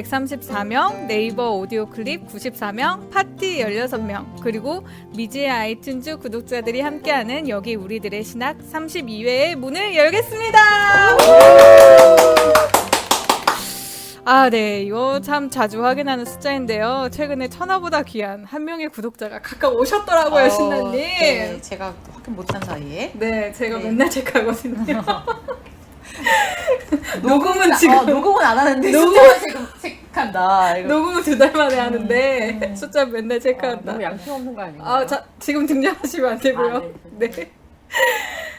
134명, 네이버 오디오 클립 94명, 파티 16명, 그리고 미지의 아이튠즈 구독자들이 함께하는 여기 우리들의 신학 32회의 문을 열겠습니다. 네, 이거 참 자주 확인하는 숫자인데요. 최근에 1000화보다 귀한 한 명의 구독자가 각각 오셨더라고요, 신나님. 네, 제가 확인 못한 사이에. 네, 제가 네. 맨날 체크하거든요. 녹음은 녹음은 안 하는데 녹음- 숫자만 지금 체크한다. 이거. 녹음은 2달 만에 하는데 숫자 맨날 체크한다. 너무 양심 없는 거 아닌가요? 자, 지금 등장하시면 안 되고요. 네. 네.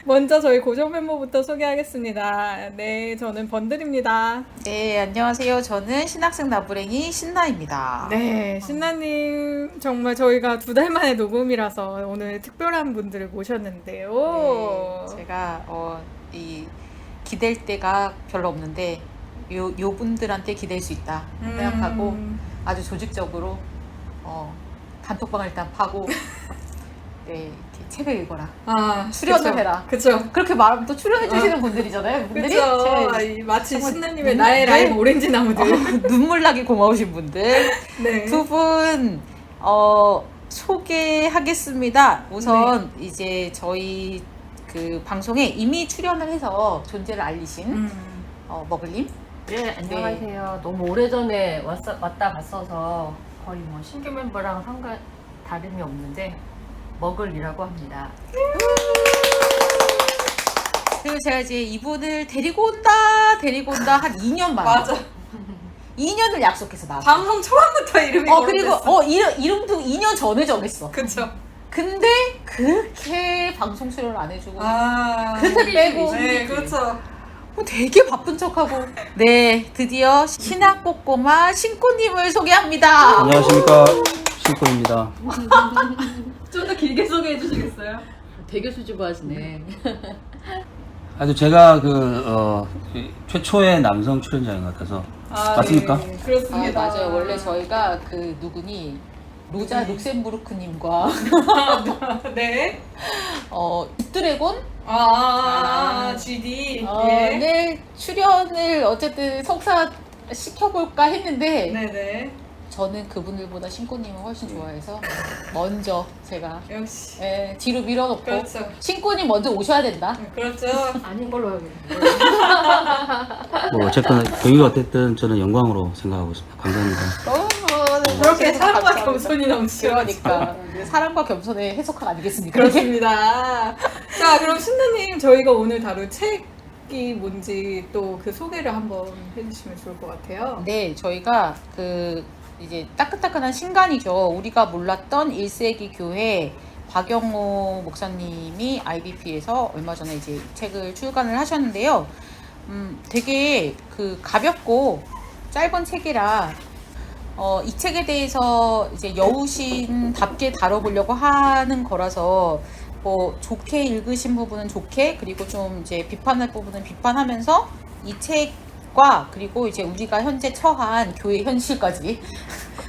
먼저 저희 고정 멤버부터 소개하겠습니다. 네, 저는 번들입니다. 네, 안녕하세요. 저는 신학생 나부랭이 신나입니다. 네, 신나님 정말 저희가 2달 만에 녹음이라서 오늘 특별한 분들을 모셨는데요. 네, 제가 이 기댈 데가 별로 없는데 요 분들한테 기댈 수 있다 생각하고 아주 조직적으로 단톡방을 일단 파고 네, 이렇게 책을 읽어라. 출연을 그쵸. 해라. 그쵸. 그렇게 말하면 또 출연해 주시는 분들이잖아요. 분들이 그쵸. 제가 마치 정말 신나님의 나의 라임 오렌지 나무들. 눈물 나게 고마우신 분들 네. 두 분 소개하겠습니다. 우선 이제 저희 그 방송에 이미 출연을 해서 존재를 알리신 머글님. 네, 안녕하세요. 너무 오래전에 왔다 갔어서 거의 뭐 신규 멤버랑 다름이 없는데 머글이라고 합니다. 그리고 제가 이제 이분을 데리고 온다 한 2년 만에. 맞아. 2년을 약속해서 나왔어. 방송 초반부터 이름이 그리고 거론됐어. 이름도 2년 전에 정했어. 그쵸. 근데 그렇게 방송 출연을 안 해주고 그렇게 빼고. 네, 그렇죠. 되게 바쁜 척하고. 네, 드디어 신학꽃고마 신꼬님을 소개합니다. 안녕하십니까, 신권입니다. 좀 더 길게 소개해 주시겠어요? 되게 수줍어하시네. 아주 제가 최초의 남성 출연자인 것 같아서 맞습니까? 네, 그렇습니다. 맞아요. 원래 저희가 그 누구니 로자 룩셈부르크님과 네. 드래곤 GD. 네, 출연을 어쨌든 성사 시켜볼까 했는데 네네. 저는 그분들보다 신꼬님을 훨씬 좋아해서 먼저 제가 역시. 뒤로 밀어놓고 그렇죠. 신꼬님 먼저 오셔야 된다. 그렇죠. 아닌 걸로 알고 있는데. 뭐 어쨌든 여기가 어쨌든 저는 영광으로 생각하고 있습니다. 감사합니다. 그렇게 사랑과 겸손이 넘치죠. 그러니까 사랑과 겸손의 해석학 아니겠습니까? 그렇습니다. 자, 그럼 신나님 저희가 오늘 다룰 책이 뭔지 또 그 소개를 한번 해주시면 좋을 것 같아요. 네, 저희가 이제 따끈따끈한 신간이죠. 우리가 몰랐던 1세기 교회 박영호 목사님이 IBP에서 얼마 전에 이제 이 책을 출간을 하셨는데요. 되게 가볍고 짧은 책이라 이 책에 대해서 이제 여우신답게 다뤄보려고 하는 거라서 뭐 좋게 읽으신 부분은 좋게, 그리고 좀 이제 비판할 부분은 비판하면서 이 책과 그리고 이제 우리가 현재 처한 교회 현실까지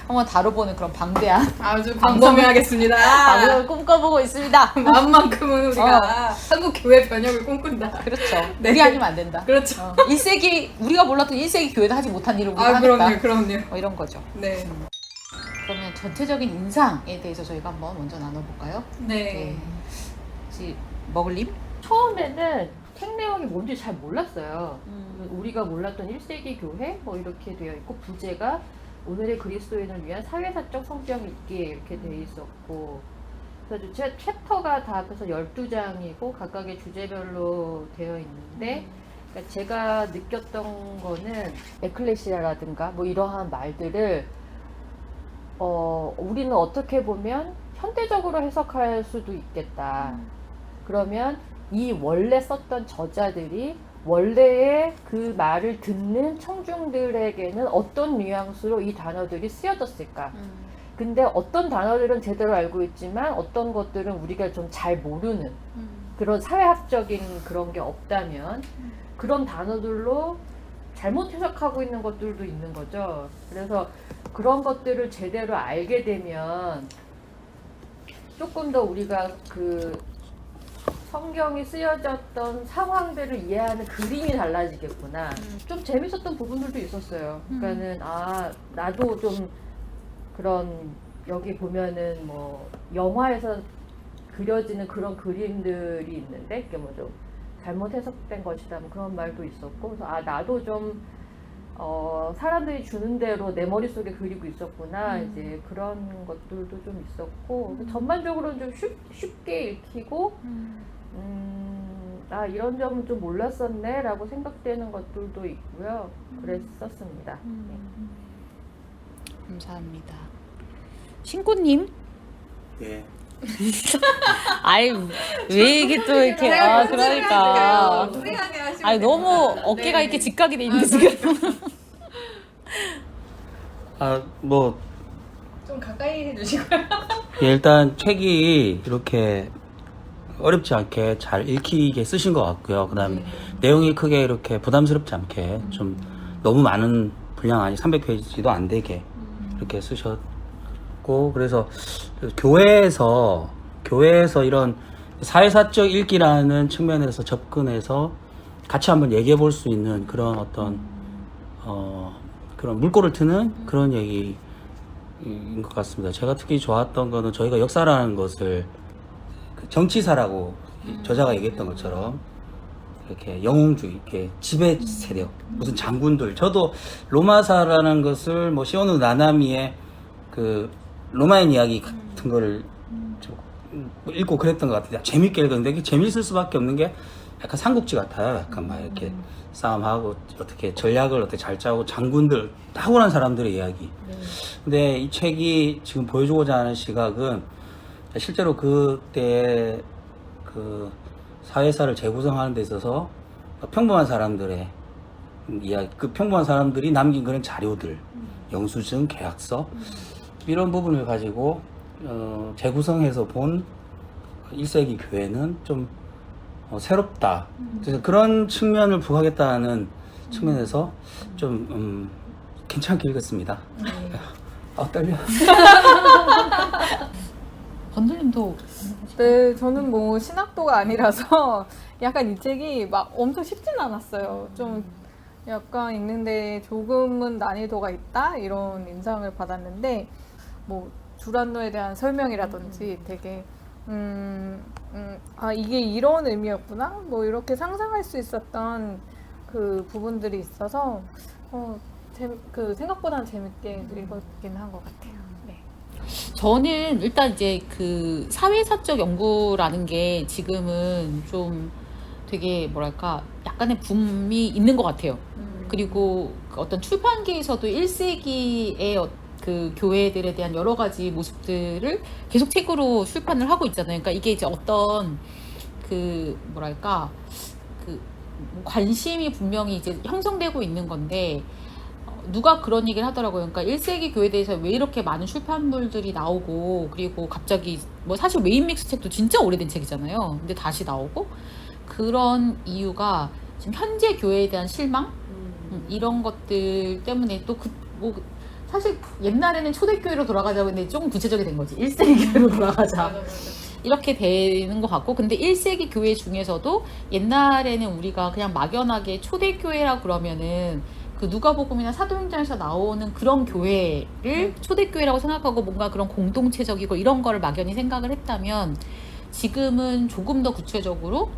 한번 다뤄보는 그런 방대한 아주 광범위하겠습니다. 방송을 꿈꿔보고 있습니다. 마음만큼은 우리가 한국 교회 변혁을 꿈꾼다. 그렇죠. 네. 우리 아니면 안 된다. 그렇죠. 1세기 우리가 몰랐던 1세기 교회도 하지 못한 일을 우리가 하겠다. 그럼요. 뭐 이런 거죠. 네. 그러면 전체적인 인상에 대해서 저희가 한번 먼저 나눠볼까요? 네. 머글님? 처음에는 책 내용이 뭔지 잘 몰랐어요. 우리가 몰랐던 1세기 교회 뭐 이렇게 되어 있고, 부제가 오늘의 그리스도인을 위한 사회사적 성경 읽기 이렇게 되어 있었고, 그래서 제 챕터가 다 합해서 12장이고 각각의 주제별로 되어 있는데, 그러니까 제가 느꼈던 거는 에클레시아라든가 뭐 이러한 말들을 우리는 어떻게 보면 현대적으로 해석할 수도 있겠다. 그러면 이 원래 썼던 저자들이 원래의 그 말을 듣는 청중들에게는 어떤 뉘앙스로 이 단어들이 쓰여졌을까? 근데 어떤 단어들은 제대로 알고 있지만 어떤 것들은 우리가 좀 잘 모르는 그런 사회학적인 그런 게 없다면 그런 단어들로 잘못 해석하고 있는 것들도 있는 거죠. 그래서 그런 것들을 제대로 알게 되면 조금 더 우리가 성경이 쓰여졌던 상황들을 이해하는 그림이 달라지겠구나. 좀 재밌었던 부분들도 있었어요. 그러니까는 나도 좀 그런 여기 보면은 뭐 영화에서 그려지는 그런 그림들이 있는데 그게 뭐 좀 잘못 해석된 것이다 뭐 그런 말도 있었고 그래서 나도 좀 사람들이 주는 대로 내 머릿속에 그리고 있었구나 이제 그런 것들도 좀 있었고 전반적으로는 좀 쉽게 읽히고 이런 점은 좀 몰랐었네 라고 생각되는 것들도 있고요. 그랬었습니다. 네. 감사합니다. 신고님? 예. 아이 왜 이게 또 이렇게 그러니까 아니 너무 어깨가 이렇게 직각이 돼 있는데 지금 뭐 좀 가까이 해주시고요. 일단 책이 이렇게 어렵지 않게 잘 읽히게 쓰신 것 같고요. 그다음에 내용이 크게 이렇게 부담스럽지 않게 좀 너무 많은 분량 아니 300페이지도 안 되게 이렇게 쓰셨고 그래서 교회에서 이런 사회사적 읽기라는 측면에서 접근해서 같이 한번 얘기해 볼 수 있는 그런 어떤 그런 물꼬를 트는 그런 얘기인 것 같습니다. 제가 특히 좋았던 거는 저희가 역사라는 것을 정치사라고 저자가 얘기했던 것처럼 이렇게 영웅주의, 이렇게 지배 세력, 무슨 장군들. 저도 로마사라는 것을 뭐 시오노 나나미의 그 로마인 이야기 같은 거를 좀 읽고 그랬던 것 같아요. 재밌게 읽었는데 이게 재밌을 수밖에 없는 게 약간 삼국지 같아요. 약간 막 이렇게 싸움하고 어떻게 전략을 어떻게 잘 짜고 장군들 탁월한 사람들의 이야기. 근데 이 책이 지금 보여주고자 하는 시각은 실제로 그때 그 사회사를 재구성하는 데 있어서 평범한 사람들의 이야기, 그 평범한 사람들이 남긴 그런 자료들, 영수증, 계약서 이런 부분을 가지고 재구성해서 본 1세기 교회는 좀 새롭다. 그래서 그런 측면을 부각했다는 측면에서 좀 괜찮게 읽었습니다. 떨려. 번들님도 네, 저는 뭐 신학도가 아니라서 약간 이 책이 막 엄청 쉽진 않았어요. 좀 약간 읽는데 조금은 난이도가 있다 이런 인상을 받았는데 뭐 주란노에 대한 설명이라든지 되게 이게 이런 의미였구나 뭐 이렇게 상상할 수 있었던 그 부분들이 있어서 생각보다는 재밌게 읽었긴 한 것 같아요. 네. 저는 일단 이제 그 사회사적 연구라는 게 지금은 좀 되게 뭐랄까 약간의 붐이 있는 것 같아요. 그리고 그 어떤 출판계에서도 1세기의 그 교회들에 대한 여러 가지 모습들을 계속 책으로 출판을 하고 있잖아요. 그러니까 이게 이제 어떤 그 뭐랄까 그 관심이 분명히 이제 형성되고 있는 건데 누가 그런 얘기를 하더라고요. 그러니까 1세기 교회에 대해서 왜 이렇게 많은 출판물들이 나오고 그리고 갑자기 뭐 사실 웨인믹스 책도 진짜 오래된 책이잖아요. 근데 다시 나오고 그런 이유가 지금 현재 교회에 대한 실망 이런 것들 때문에 또 뭐 사실 옛날에는 초대교회로 돌아가자고 했는데 조금 구체적이 된 거지. 1세기 교회로 돌아가자. 이렇게 되는 것 같고 근데 1세기 교회 중에서도 옛날에는 우리가 그냥 막연하게 초대교회라 그러면은 그 누가복음이나 사도행전에서 나오는 그런 교회를 초대교회라고 생각하고 뭔가 그런 공동체적이고 이런 거를 막연히 생각을 했다면 지금은 조금 더 구체적으로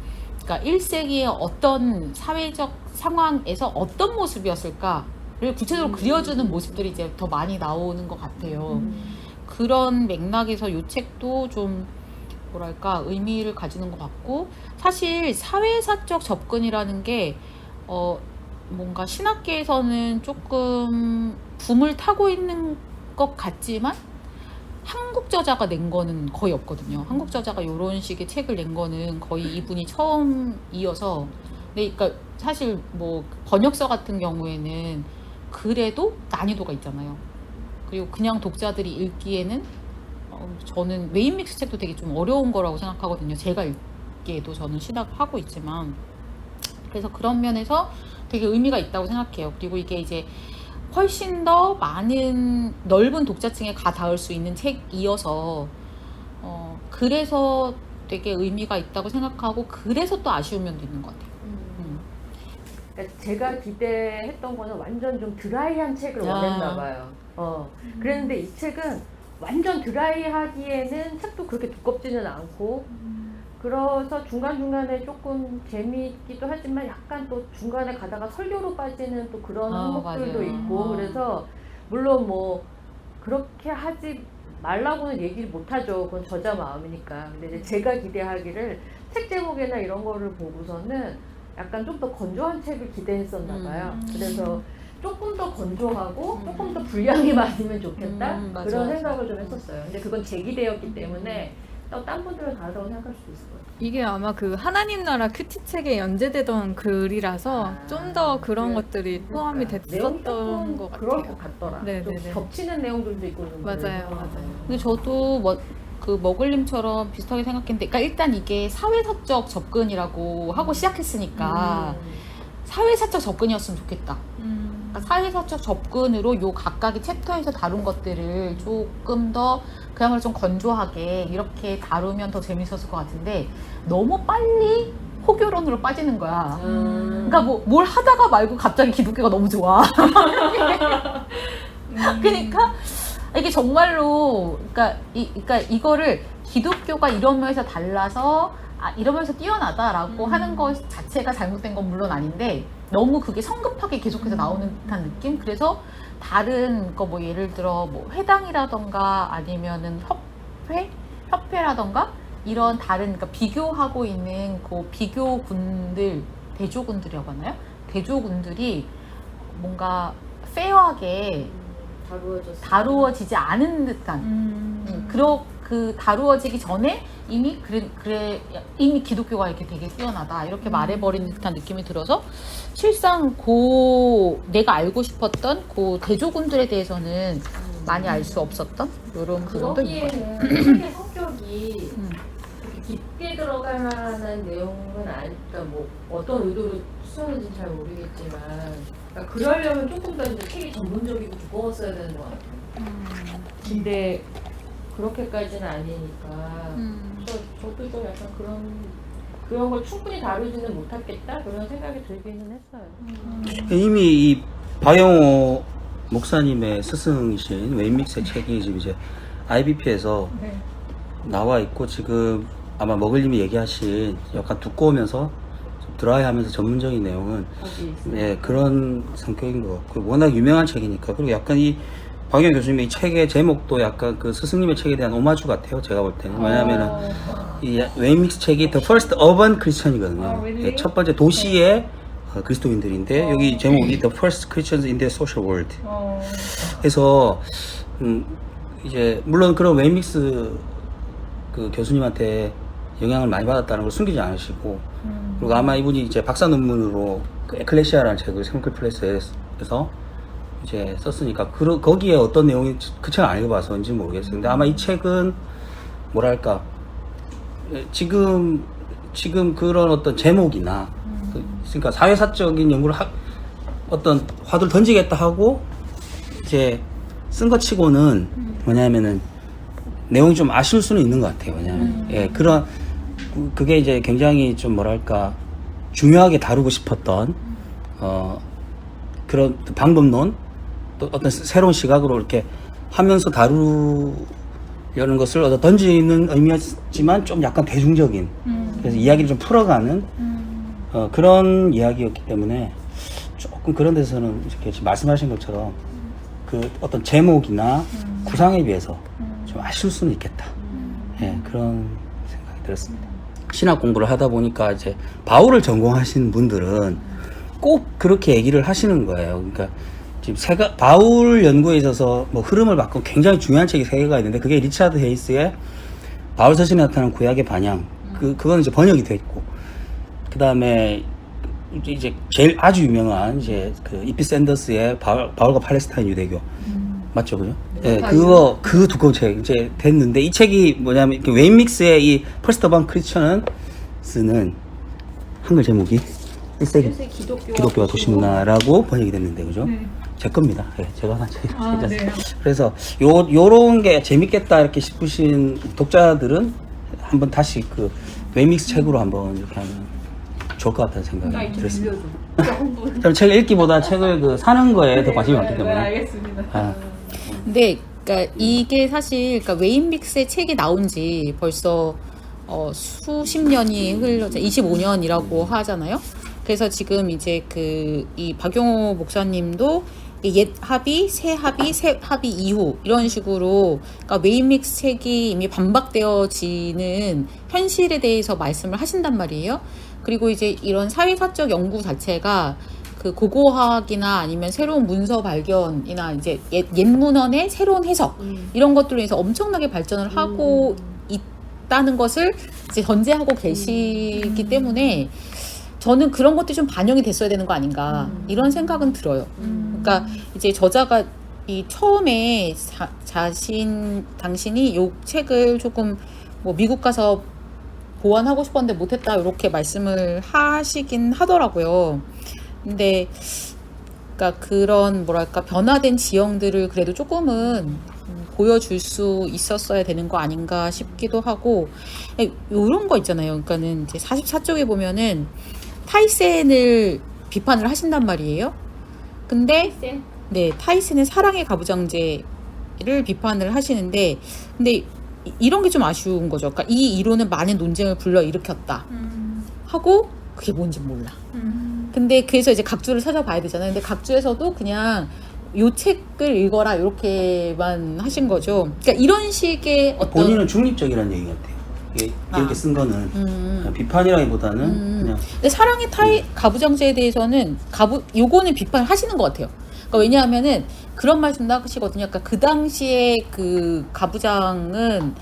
그러니까 1세기의 어떤 사회적 상황에서 어떤 모습이었을까를 구체적으로 그려주는 모습들이 이제 더 많이 나오는 것 같아요. 그런 맥락에서 이 책도 좀 뭐랄까 의미를 가지는 것 같고 사실 사회사적 접근이라는 게 뭔가 신학계에서는 조금 붐을 타고 있는 것 같지만 한국 저자가 낸 거는 거의 없거든요. 한국 저자가 이런 식의 책을 낸 거는 거의 이분이 처음이어서 그러니까 사실 뭐 번역서 같은 경우에는 그래도 난이도가 있잖아요. 그리고 그냥 독자들이 읽기에는 저는 웨인믹스 책도 되게 좀 어려운 거라고 생각하거든요. 제가 읽기에도 저는 신학하고 있지만 그래서 그런 면에서 되게 의미가 있다고 생각해요. 그리고 이게 이제 훨씬 더 많은 넓은 독자층에 가 닿을 수 있는 책이어서 그래서 되게 의미가 있다고 생각하고 그래서 또 아쉬운 면도 있는 것 같아요. 그러니까 제가 기대했던 거는 완전 좀 드라이한 책을 아. 원했나 봐요. 그랬는데 이 책은 완전 드라이하기에는 책도 그렇게 두껍지는 않고 그래서 중간중간에 조금 재미있기도 하지만 약간 또 중간에 가다가 설교로 빠지는 또 그런 항목들도 맞아요. 있고 그래서 물론 뭐 그렇게 하지 말라고는 얘기를 못하죠. 그건 저자 마음이니까. 근데 이제 제가 기대하기를 책 제목이나 이런 거를 보고서는 약간 좀 더 건조한 책을 기대했었나 봐요. 그래서 조금 더 건조하고 조금 더 분량이 많으면 좋겠다 맞아, 그런 맞아. 생각을 좀 했었어요. 근데 그건 제 기대였기 때문에 또 딴 분들은 다르다고 생각할 수도 있을 것 같아요. 이게 아마 그 하나님 나라 큐티 책에 연재되던 글이라서 좀 더 그런 그래. 것들이 포함이 내용이 됐었던 조금 것 그럴 같아요. 것 같더라. 네, 좀 네, 네. 겹치는 내용들도 있고 맞아요, 그래서. 맞아요. 근데 저도 그 머글님처럼 비슷하게 생각했는데, 그러니까 일단 이게 사회사적 접근이라고 하고 시작했으니까 사회사적 접근이었으면 좋겠다. 그러니까 사회사적 접근으로 요 각각의 챕터에서 다룬 것들을 조금 더 그야말로 좀 건조하게 이렇게 다루면 더 재밌었을 것 같은데 너무 빨리 호교론으로 빠지는 거야. 그러니까 뭐 뭘 하다가 말고 갑자기 기독교가 너무 좋아. 그러니까 이게 정말로 그러니까 이거를 기독교가 이런 면에서 달라서 이러면서 뛰어나다라고 하는 것 자체가 잘못된 건 물론 아닌데 너무 그게 성급하게 계속해서 나오는 듯한 느낌? 그래서 다른 거 뭐 예를 들어 뭐 회당이라던가 아니면은 협회라던가 이런 다른 그러니까 비교하고 있는 그 비교군들 대조군들이라고 하나요? 대조군들이 뭔가 페어하게 다루어지지 않은 듯한 그 다루어지기 전에 이미 이미 기독교가 이렇게 되게 뛰어나다 이렇게 말해버리는 듯한 느낌이 들어서 실상 내가 알고 싶었던 그 대조군들에 대해서는 많이 알 수 없었던 이런 부분도 있는 것 같아요. 그러기에는 책의 성격이 그렇게 깊게 들어갈 만한 내용은 아니니까 뭐 어떤 의도로 수정인지 잘 모르겠지만 그러니까 그러려면 조금 더 이제 책이 전문적이고 두꺼웠어야 되는 것 같아요. 근데 그렇게까지는 아니니까 저도 좀 약간 그런 걸 충분히 다루지는 못했겠다 그런 생각이 들기는 했어요. 이미 이 박영호 목사님의 스승이신 웨인믹스의 책이 지금 이제 IBP에서 나와 있고 지금 아마 머글님이 얘기하신 약간 두꺼우면서 좀 드라이하면서 전문적인 내용은 그런 성격인 것 같고 워낙 유명한 책이니까 그리고 약간 이 박영호 교수님의 이 책의 제목도 약간 그 스승님의 책에 대한 오마주 같아요. 제가 볼 때는 왜냐하면은 이 웨인믹스 책이 The First Urban Christian이거든요. 첫 번째 도시의 그리스도인들인데 여기 제목이 The First Christians in the Social World. 그래서 이제 물론 그런 웨인믹스 그 교수님한테 영향을 많이 받았다는 걸 숨기지 않으시고 그리고 아마 이분이 이제 박사 논문으로 그 에클레시아라는 책을 샘클 프레스에서 이제 썼으니까 거기에 어떤 내용이 그 책을 안 읽어봐서인지 모르겠어요. 근데 아마 이 책은 뭐랄까 지금 그런 어떤 제목이나 그러니까 사회사적인 연구를 어떤 화두를 던지겠다 하고 이제 쓴 것 치고는 뭐냐면은 내용이 좀 아쉬울 수는 있는 것 같아요. 왜냐면 그게 이제 굉장히 좀 뭐랄까 중요하게 다루고 싶었던 그런 방법론 또 어떤 새로운 시각으로 이렇게 하면서 다루려는 것을 던지는 의미였지만 좀 약간 대중적인 그래서 이야기를 좀 풀어가는 그런 이야기였기 때문에 조금 그런 데서는 이렇게 지금 말씀하신 것처럼 그 어떤 제목이나 구상에 비해서 좀 아쉬울 수는 있겠다. 예, 그런 생각이 들었습니다. 신학 공부를 하다 보니까 이제 바울을 전공하신 분들은 꼭 그렇게 얘기를 하시는 거예요. 그러니까 지금 바울 연구에 있어서 뭐 흐름을 바꾼 굉장히 중요한 책이 3개가 있는데 그게 리차드 헤이스의 바울 서신에 나타나는 구약의 반향. 그건 이제 번역이 됐고 그 다음에 이제 제일 아주 유명한 이제 그 이피 샌더스의 바울과 팔레스타인 유대교 맞죠, 그죠? 예, 그 두꺼운 책 이제 됐는데 이 책이 뭐냐면 웨인믹스의 이 퍼스트 어반 크리스천스는 한글 제목이 1세기 기독교와 도시문화라고 번역이 됐는데 그죠? 제 겁니다. 예, 제가 한 책이라서. 그래서 요런 게 재밌겠다 이렇게 싶으신 독자들은 한번 다시 그 웨이믹스 책으로 한번 이렇게 하면 좋을 것 같다는 생각이 들었습니다. 저는 책을 읽기보다 책을 그 사는 거에 더 관심이 많기 때문에. 알겠습니다. 아, 근데 그러니까 이게 사실 그러니까 웨인믹스의 책이 나온 지 벌써 수십 년이 흘러서 25년이라고 하잖아요. 그래서 지금 이제 그 이 박용호 목사님도 옛 합의, 새 합의, 새 합의 이후 이런 식으로 그러니까 웨인믹스 책이 이미 반박되어지는 현실에 대해서 말씀을 하신단 말이에요. 그리고 이제 이런 사회사적 연구 자체가 그 고고학이나 아니면 새로운 문서 발견이나 이제 옛 문헌의 새로운 해석 이런 것들로 인해서 엄청나게 발전을 하고 있다는 것을 이제 전제하고 계시기 때문에 저는 그런 것들이 좀 반영이 됐어야 되는 거 아닌가 이런 생각은 들어요. 그러니까 이제 저자가 이 처음에 당신이 요 책을 조금 뭐 미국 가서 보완하고 싶었는데 못했다 이렇게 말씀을 하시긴 하더라고요. 근데 그러니까 그런 뭐랄까 변화된 지형들을 그래도 조금은 보여줄 수 있었어야 되는 거 아닌가 싶기도 하고 이런 거 있잖아요. 그러니까는 이제 44쪽에 보면은 타이센을 비판을 하신단 말이에요. 근데 네, 타이센의 사랑의 가부장제를 비판을 하시는데 근데 이런 게 좀 아쉬운 거죠. 그러니까 이 이론은 많은 논쟁을 불러일으켰다 하고 그게 뭔지 몰라. 근데 그래서 이제 각주를 찾아봐야 되잖아요. 근데 각주에서도 그냥 요 책을 읽어라 이렇게만 하신 거죠. 그러니까 이런 식의 어떤 본인은 중립적이라는 얘기 같아요. 이렇게 쓴 거는 그냥 비판이라기보다는 그냥 근데 사랑의 가부장제에 대해서는 요거는 비판을 하시는 것 같아요. 그러니까 왜냐하면은 그런 말씀도 하시거든요. 그러니까 그 당시에 그 가부장은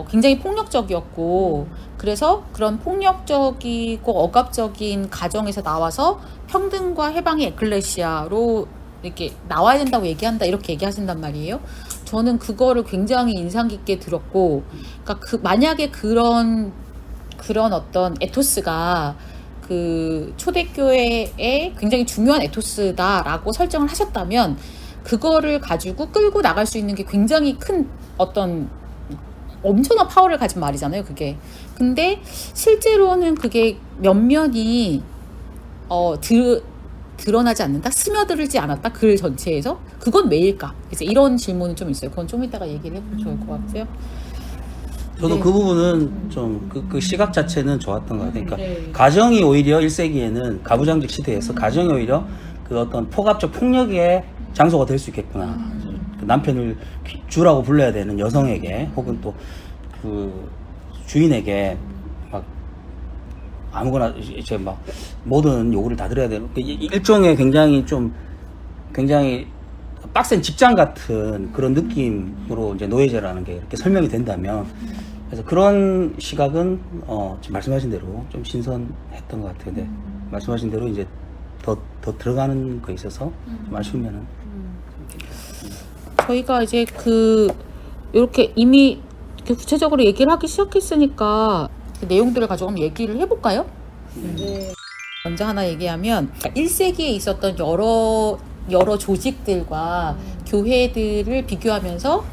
굉장히 폭력적이었고 그래서 그런 폭력적이고 억압적인 가정에서 나와서 평등과 해방의 에클레시아로 이렇게 나와야 된다고 얘기한다 이렇게 얘기하신단 말이에요. 저는 그거를 굉장히 인상 깊게 들었고, 그러니까 만약에 그런 어떤 에토스가 그 초대교회의 굉장히 중요한 에토스다라고 설정을 하셨다면 그거를 가지고 끌고 나갈 수 있는 게 굉장히 큰 어떤 엄청난 파워를 가진 말이잖아요, 그게. 근데 실제로는 그게 면면이 드러나지 않는다? 스며들지 않았다? 글 전체에서? 그건 왜일까? 이제 이런 질문은 좀 있어요. 그건 좀 이따가 얘기를 해보면 좋을 것 같아요. 저도 네. 그 부분은 좀 그 시각 자체는 좋았던 것 같아요. 그러니까 네. 가정이 오히려 1세기에는 가부장적 시대에서 가정이 오히려 그 어떤 폭압적 폭력의 장소가 될 수 있겠구나. 그 남편을 주라고 불러야 되는 여성에게 혹은 또 그 주인에게 막 아무거나 이제 막 모든 요구를 다 들어야 되는 일종의 굉장히 빡센 직장 같은 그런 느낌으로 이제 노예제라는 게 이렇게 설명이 된다면 그래서 그런 시각은 지금 말씀하신 대로 좀 신선했던 것 같아요. 근데 말씀하신 대로 이제 더 들어가는 거 있어서 좀 아쉬우면은 저희가 이제 이렇게 이미 이렇게 구체적으로 얘기를 하기 시작했으니까 그 내용들을 가지고 한번 얘기를 해볼까요? 네. 먼저 하나 얘기하면 1세기에 있었던 여러 조직들과 교회들을 비교하면서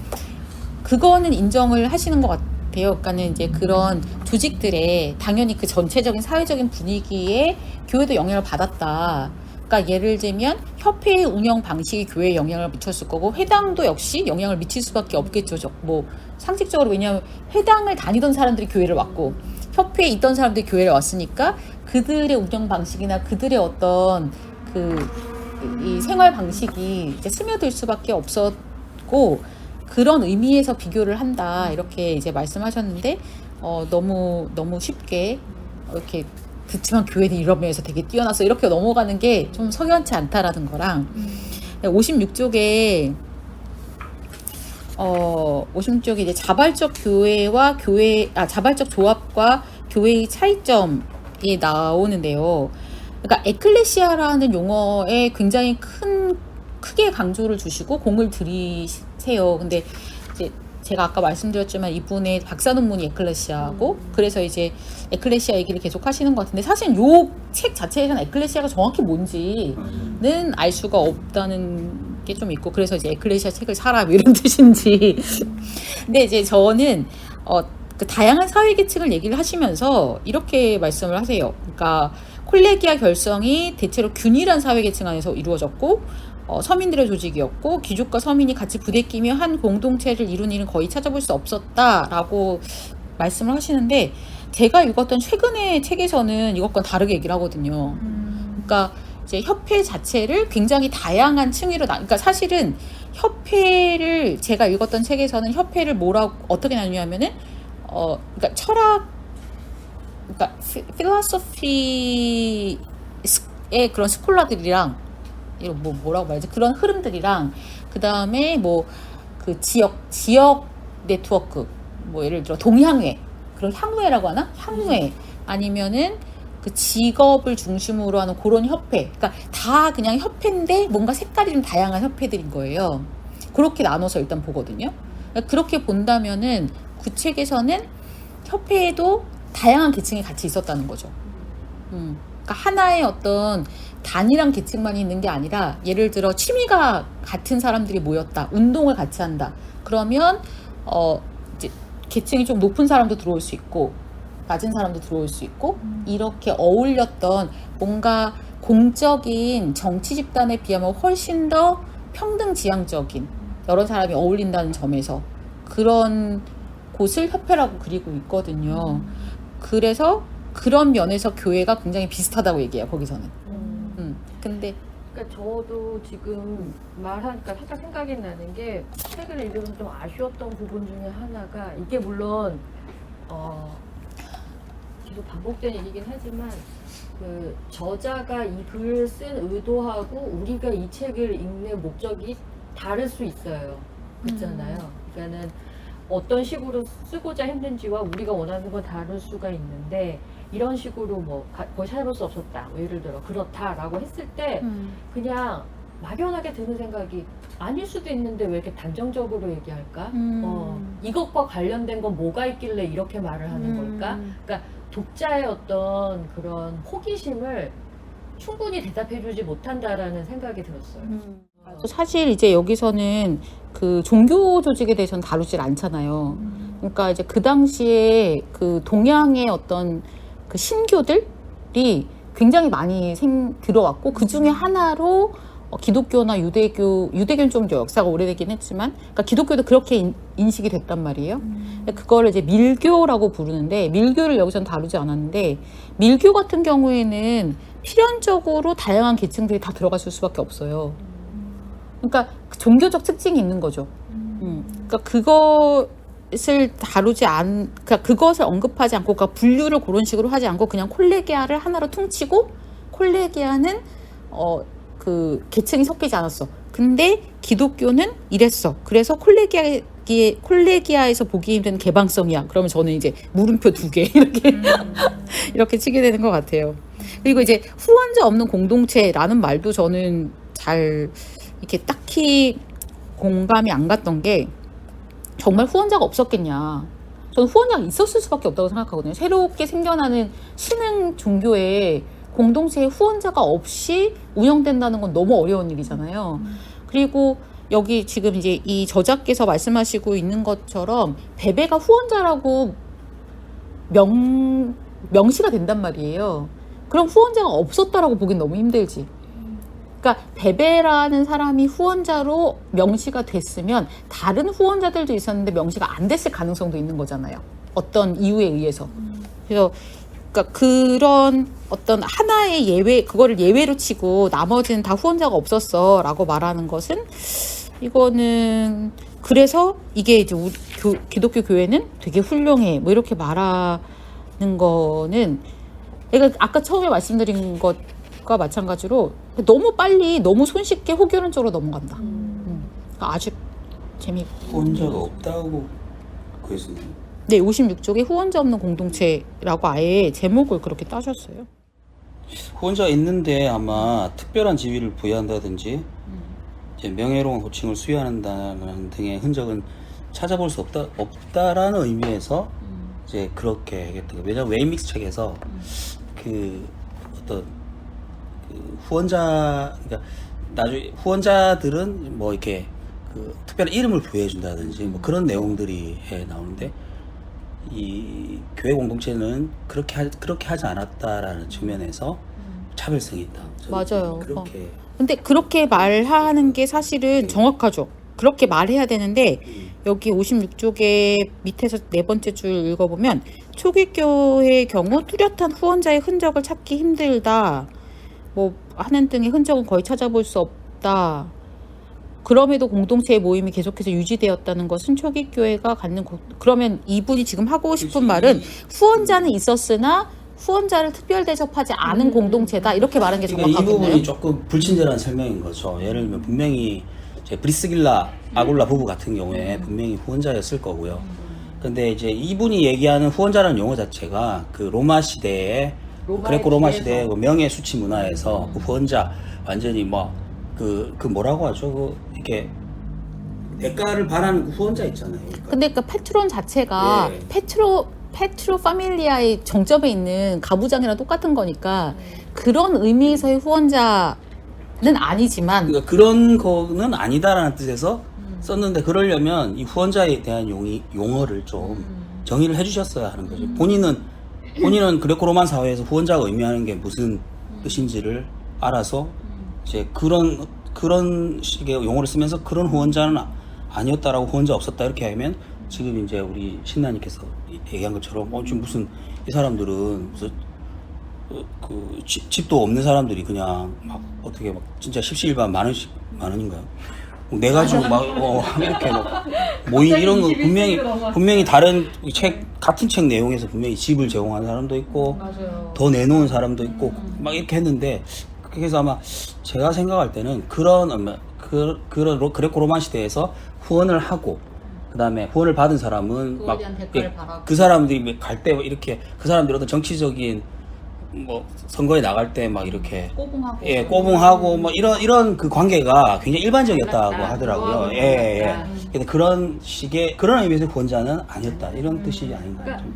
그거는 인정을 하시는 것 같아요. 그러니까는 이제 그런 조직들의 당연히 그 전체적인 사회적인 분위기에 교회도 영향을 받았다. 그러니까 예를 들면 협회의 운영 방식이 교회에 영향을 미쳤을 거고 회당도 역시 영향을 미칠 수밖에 없겠죠. 뭐 상식적으로 왜냐하면 회당을 다니던 사람들이 교회를 왔고 협회에 있던 사람들이 교회를 왔으니까 그들의 운영 방식이나 그들의 어떤 이 생활 방식이 이제 스며들 수밖에 없었고 그런 의미에서 비교를 한다 이렇게 이제 말씀하셨는데 너무 쉽게 이렇게 그렇지만 교회는 이런 면에서 되게 뛰어나서 이렇게 넘어가는 게 좀 석연치 않다라는 거랑 56쪽에 56쪽에 이제 자발적 자발적 조합과 교회의 차이점이 나오는데요. 그러니까 에클레시아라는 용어에 굉장히 크게 강조를 주시고 공을 들이세요. 근데 이제 제가 아까 말씀드렸지만 이분의 박사 논문이 에클레시아고 그래서 이제 에클레시아 얘기를 계속 하시는 것 같은데 사실 요 책 자체에서는 에클레시아가 정확히 뭔지는 알 수가 없다는 게 좀 있고 그래서 이제 에클레시아 책을 사라 이런 뜻인지 근데 이제 저는 그 다양한 사회계층을 얘기를 하시면서 이렇게 말씀을 하세요. 그러니까 콜레기아 결성이 대체로 균일한 사회계층 안에서 이루어졌고 서민들의 조직이었고 귀족과 서민이 같이 부대끼며 한 공동체를 이룬 일은 거의 찾아볼 수 없었다라고 말씀을 하시는데 제가 읽었던 최근의 책에서는 이것과는 다르게 얘기를 하거든요. 그러니까 이제 협회 자체를 굉장히 다양한 층위로 그러니까 사실은 협회를 제가 읽었던 책에서는 협회를 어떻게 나누냐면은 그러니까 철학 그러니까 필로소피의 그런 스콜라들이랑 이런 뭐라고 말하지? 그런 흐름들이랑 그다음에 뭐 그 지역 네트워크 뭐 예를 들어 동향회 그런 향후회라고 하나? 향후회 아니면은 그 직업을 중심으로 하는 그런 협회. 그러니까 다 그냥 협회인데 뭔가 색깔이 좀 다양한 협회들인 거예요. 그렇게 나눠서 일단 보거든요. 그러니까 그렇게 본다면은 그 책에서는 협회에도 다양한 계층이 같이 있었다는 거죠. 그러니까 하나의 어떤 단일한 계층만 있는 게 아니라 예를 들어 취미가 같은 사람들이 모였다. 운동을 같이 한다. 그러면 이제 계층이 좀 높은 사람도 들어올 수 있고 낮은 사람도 들어올 수 있고 이렇게 어울렸던 뭔가 공적인 정치 집단에 비하면 훨씬 더 평등지향적인 여러 사람이 어울린다는 점에서 그런 곳을 협회라고 그리고 있거든요. 그래서 그런 면에서 교회가 굉장히 비슷하다고 얘기해요. 거기서는. 근데 그러니까 저도 지금 말하니까 살짝 생각이 나는 게 책을 읽으면서 좀 아쉬웠던 부분 중에 하나가 이게 물론 계속 반복된 얘기긴 하지만 그 저자가 이 글을 쓴 의도하고 우리가 이 책을 읽는 목적이 다를 수 있어요. 그렇잖아요. 그러니까는 어떤 식으로 쓰고자 했는지와 우리가 원하는 건 다를 수가 있는데 이런 식으로 뭐 거의 찾아볼 수 없었다. 뭐 예를 들어 그렇다라고 했을 때 그냥 막연하게 드는 생각이 아닐 수도 있는데 왜 이렇게 단정적으로 얘기할까? 이것과 관련된 건 뭐가 있길래 이렇게 말을 하는 걸까? 그러니까 독자의 어떤 그런 호기심을 충분히 대답해주지 못한다라는 생각이 들었어요. 사실 이제 여기서는 그 종교 조직에 대해서는 다루질 않잖아요. 그러니까 이제 그 당시에 그 동양의 어떤 그 신교들이 굉장히 많이 들어왔고 그 중에 하나로 기독교나 유대교는 좀 역사가 오래되긴 했지만, 그러니까 기독교도 그렇게 인식이 됐단 말이에요. 그거를 이제 밀교라고 부르는데, 밀교를 여기서는 다루지 않았는데, 밀교 같은 경우에는 필연적으로 다양한 계층들이 다 들어갔을 수밖에 없어요. 그러니까 종교적 특징이 있는 거죠. 그러니까 그것을 그러니까 그것을 언급하지 않고, 그러니까 분류를 그런 식으로 하지 않고 그냥 콜레기아를 하나로 퉁치고, 콜레기아는 그 계층이 섞이지 않았어. 근데 기독교는 이랬어. 그래서 콜레기아에서 보기 힘든 개방성이야. 그러면 저는 이제 물음표 2개 이렇게 이렇게 치게 되는 것 같아요. 그리고 이제 후원자 없는 공동체라는 말도 저는 잘 이렇게 딱히 공감이 안 갔던 게, 정말 후원자가 없었겠냐. 저는 후원자가 있었을 수밖에 없다고 생각하거든요. 새롭게 생겨나는 신흥 종교에 공동체에 후원자가 없이 운영된다는 건 너무 어려운 일이잖아요. 그리고 여기 지금 이제 이 저자께서 말씀하시고 있는 것처럼 베베가 후원자라고 명시가 된단 말이에요. 그럼 후원자가 없었다라고 보긴 너무 힘들지. 그러니까 베베라는 사람이 후원자로 명시가 됐으면 다른 후원자들도 있었는데 명시가 안 됐을 가능성도 있는 거잖아요. 어떤 이유에 의해서. 그래서 그러니까 그런 어떤 하나의 예외, 그거를 예외로 치고 나머지는 다 후원자가 없었어 라고 말하는 것은, 이거는 그래서 이게 이제 우리 기독교 교회는 되게 훌륭해 뭐 이렇게 말하는 거는, 내가 아까 처음에 말씀드린 것과 마찬가지로 너무 빨리 너무 손쉽게 호결론적으로 넘어간다. 아주 재미있고. 후원자가 없다고 그랬었나요? 네, 56쪽에 후원자 없는 공동체라고 아예 제목을 그렇게 따셨어요. 후원자가 있는데 아마 특별한 지위를 부여한다든지 이제 명예로운 호칭을 수여한다는 등의 흔적은 찾아볼 수 없다라는 의미에서 이제 그렇게 하겠다. 왜냐면 웨이믹스 책에서 그 어떤 그 그러니까 나중에 후원자들은 뭐 이렇게 그 특별한 이름을 부여해준다든지 뭐 그런 내용들이 나오는데, 이 교회 공동체는 그렇게 하지 않았다라는 측면에서 차별성이 있다. 저는 맞아요. 그렇게 근데 그렇게 말하는 게 사실은 정확하죠. 그렇게 말해야 되는데 여기 56쪽의 밑에서 네 번째 줄 읽어보면 초기교회의 경우 뚜렷한 후원자의 흔적을 찾기 힘들다. 뭐 하는 등의 흔적은 거의 찾아볼 수 없다. 그럼에도 공동체의 모임이 계속해서 유지되었다는 것은 초기교회가 갖는 그러면 이분이 지금 하고 싶은 말은 후원자는 있었으나 후원자를 특별 대접하지 않은 공동체다. 이렇게 말하는 게 그러니까 이 정확하겠네요. 부분이 조금 불친절한 설명인 거죠. 예를 들면 분명히 이제 브리스길라 아굴라 부부 같은 경우에 분명히 후원자였을 거고요. 근데 이제 이분이 얘기하는 후원자라는 용어 자체가 그 로마 시대에 그레코 로마 시대의 그 명예 수치 문화에서 그 후원자 완전히 뭐 그 뭐라고 하죠? 그 이렇게 대가를 바라는 그 후원자 있잖아요. 그러니까 근데 그 페트론 자체가 예. 페트로 파밀리아의 정점에 있는 가부장이랑 똑같은 거니까 그런 의미에서의 후원자는 아니지만 그러니까 그런 거는 아니다라는 뜻에서 썼는데 그러려면 이 후원자에 대한 용어를 좀 정의를 해주셨어야 하는 거죠. 본인은 그레코 로만 사회에서 후원자가 의미하는 게 무슨 뜻인지를 알아서 이제 그런 식의 용어를 쓰면서 그런 후원자는 아니었다라고 후원자 없었다 이렇게 하면 지금 이제 우리 신나님께서 얘기한 것처럼 지금 무슨 이 사람들은 무슨 그 집도 없는 사람들이 그냥 막 어떻게 막 진짜 십시일반 만 원인가요? 내 가지고 막 이렇게 막 모임 이런 거 분명히 다른 같은 책 내용에서 분명히 집을 제공한 사람도 있고 더 내놓은 사람도 있고 막 이렇게 했는데 그래서 아마 제가 생각할 때는 그런 그레코 로만 시대에서 후원을 하고 그다음에 후원을 받은 사람은 그거에 막 대한 대가를 바라고. 그 사람들이 갈 때 이렇게 그 사람들이 어떤 정치적인 뭐 선거에 나갈 때 막 이렇게 꼬붕하고 꼬붕하고 뭐 이런 그 관계가 굉장히 일반적이었다고 하더라고요. 예. 근데 그런 식의 그런 의미에서 후원자는 아니었다 이런 뜻이 아닌가 그러니까 좀.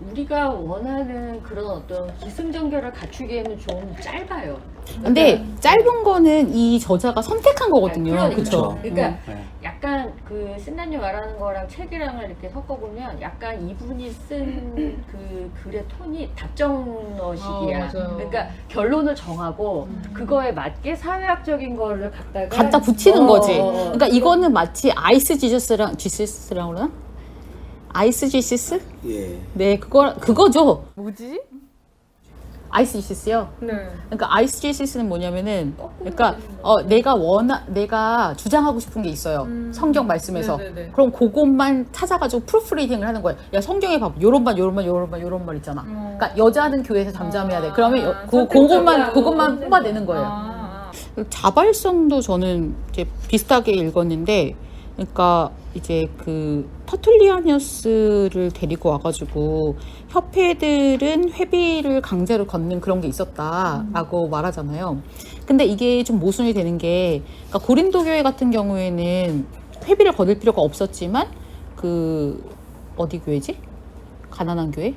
우리가 원하는 그런 어떤 기승전결을 갖추기에는 좀 짧아요. 근데 짧은 거는 이 저자가 선택한 거거든요. 그러니까. 그렇죠. 그러니까 네. 약간 그 신나님 말하는 거랑 책이랑을 이렇게 섞어보면 약간 이분이 쓴 그 글의 톤이 답정너식이야. 맞아요. 그러니까 결론을 정하고 그거에 맞게 사회학적인 거를 갖다 붙이는 거지. 어. 그러니까 이거는 마치 아이스 지저스랑 그러나? 아이스 지시스? 예. 네, 그거죠. 뭐지? 아이스 지시스요. 네. 그러니까 아이스 지시스는 뭐냐면은, 그러니까 내가 주장하고 싶은 게 있어요. 성경 말씀에서. 네네네. 그럼 그것만 찾아가지고 프루프리딩을 하는 거예요. 야, 성경에 봐봐. 요런 말 있잖아. 그러니까 여자는 교회에서 잠잠해야 돼. 그러면 그것만 뽑아내는 거예요. 자발성도 저는 이제 비슷하게 읽었는데, 그러니까 이제 그 터툴리아니우스를 데리고 와가지고 협회들은 회비를 강제로 걷는 그런 게 있었다라고 말하잖아요. 근데 이게 좀 모순이 되는 게, 그러니까 고린도 교회 같은 경우에는 회비를 거둘 필요가 없었지만 그 어디 교회지? 가난한 교회?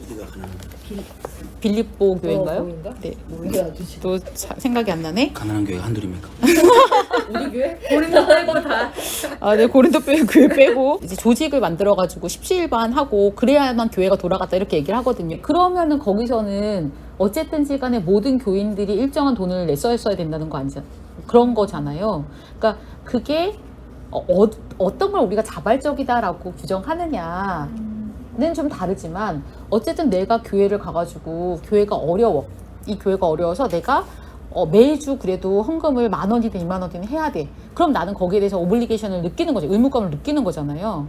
어디가 가난한 빌립보 교회인가요? 거긴가? 네. 뭐야, 아저씨. 또 생각이 안 나네. 가난한 교회가 한둘입니까? 우리 교회? 네, 고린도 교회 빼고 이제 조직을 만들어가지고 십시일반하고 그래야만 교회가 돌아갔다 이렇게 얘기를 하거든요. 그러면은 거기서는 어쨌든지 간에 모든 교인들이 일정한 돈을 냈어야 된다는 거 아니죠? 그런 거잖아요. 그러니까 그게 어떤 걸 우리가 자발적이다라고 규정하느냐는 좀 다르지만 어쨌든 내가 교회를 가가지고 교회가 어려워. 이 교회가 어려워서 내가 매주 그래도 헌금을 10,000원이든 20,000원이든 해야 돼. 그럼 나는 거기에 대해서 오블리게이션을 느끼는 거죠. 의무감을 느끼는 거잖아요.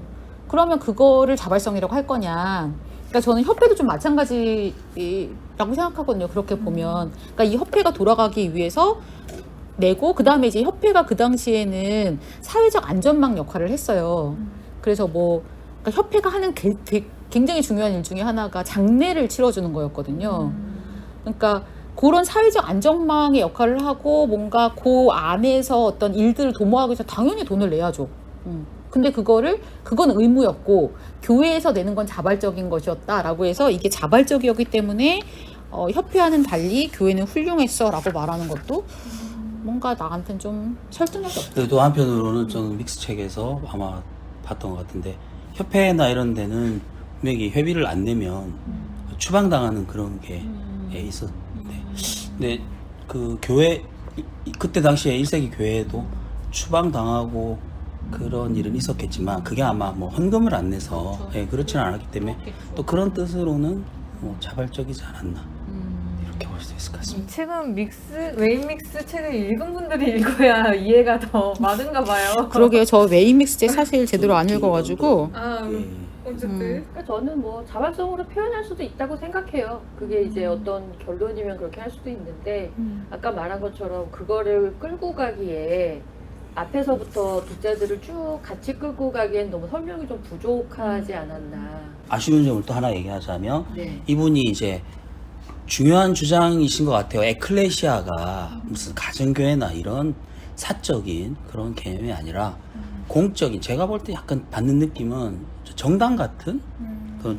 그러면 그거를 자발성이라고 할 거냐. 그러니까 저는 협회도 좀 마찬가지라고 생각하거든요. 그렇게 보면. 그러니까 이 협회가 돌아가기 위해서 내고, 그 다음에 이제 협회가 그 당시에는 사회적 안전망 역할을 했어요. 그래서 그러니까 협회가 하는 굉장히 중요한 일 중에 하나가 장례를 치러주는 거였거든요. 그러니까 그런 사회적 안전망의 역할을 하고 뭔가 그 안에서 어떤 일들을 도모하기 위해서 당연히 돈을 내야죠. 근데 그건 의무였고 교회에서 내는 건 자발적인 것이었다라고 해서 이게 자발적이었기 때문에 협회와는 달리 교회는 훌륭했어라고 말하는 것도 뭔가 나한테는 좀 설득력이 없어요. 또 한편으로는 저는 믹스 책에서 아마 봤던 것 같은데 협회나 이런 데는 분명히 회비를 안 내면 추방당하는 그런 게 있었는데, 근데 그 교회 그때 당시에 1세기 교회에도 추방당하고 그런 일은 있었겠지만 그게 아마 뭐 헌금을 안 내서 그렇지는 않았기 때문에 또 그런 뜻으로는 뭐 자발적이지 않았나 이렇게 볼 수 있을 것 같습니다. 이 책은 웨인 믹스 책을 읽은 분들이 읽어야 이해가 더 많은가 봐요. 그러게요. 저 웨인 믹스 책 사실 제대로 안 읽어가지고. 아, 어쨌든. 그러니까 저는 뭐 자발성으로 표현할 수도 있다고 생각해요. 그게 이제 어떤 결론이면 그렇게 할 수도 있는데 아까 말한 것처럼 그거를 끌고 가기에 앞에서부터 독자들을 쭉 같이 끌고 가기엔 너무 설명이 좀 부족하지 않았나. 아쉬운 점을 또 하나 얘기하자면 네. 이분이 이제 중요한 주장이신 것 같아요. 에클레시아가 무슨 가정교회나 이런 사적인 그런 개념이 아니라 공적인, 제가 볼 때 약간 받는 느낌은 정당 같은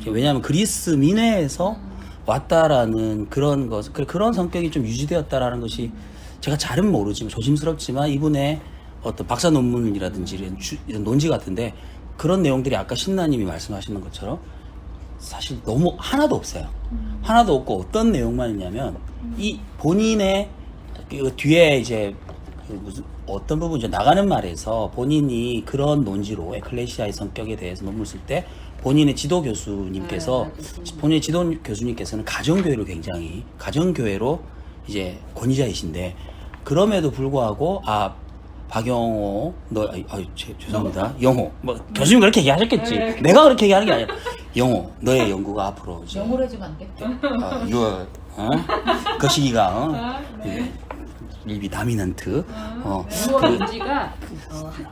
왜냐하면 그리스 민회에서 왔다라는 그런 그런 성격이 좀 유지되었다라는 것이 제가 잘은 모르지만 조심스럽지만 이분의 어떤 박사 논문이라든지 이런 논지 같은데 그런 내용들이 아까 신나님이 말씀하시는 것처럼 사실 너무 하나도 없어요. 하나도 없고 어떤 내용만 있냐면 이 본인의 그 뒤에 이제 그 무슨 어떤 부분 이제 나가는 말에서 본인이 그런 논지로 에클레시아의 성격에 대해서 논문을 쓸 때 본인의 지도 교수님께서 본인의 지도 교수님께서는 가정교회를 굉장히 가정교회로 이제 권위자이신데 그럼에도 불구하고 박영호 죄송합니다. 영호 뭐 교수님 그렇게 얘기하셨겠지. 내가 그렇게 얘기하는 게 아니라 영호 너의 연구가 앞으로 이제 영어로 해주면 안 돼? 유월 그 시기가 일비 다미넌트 문제가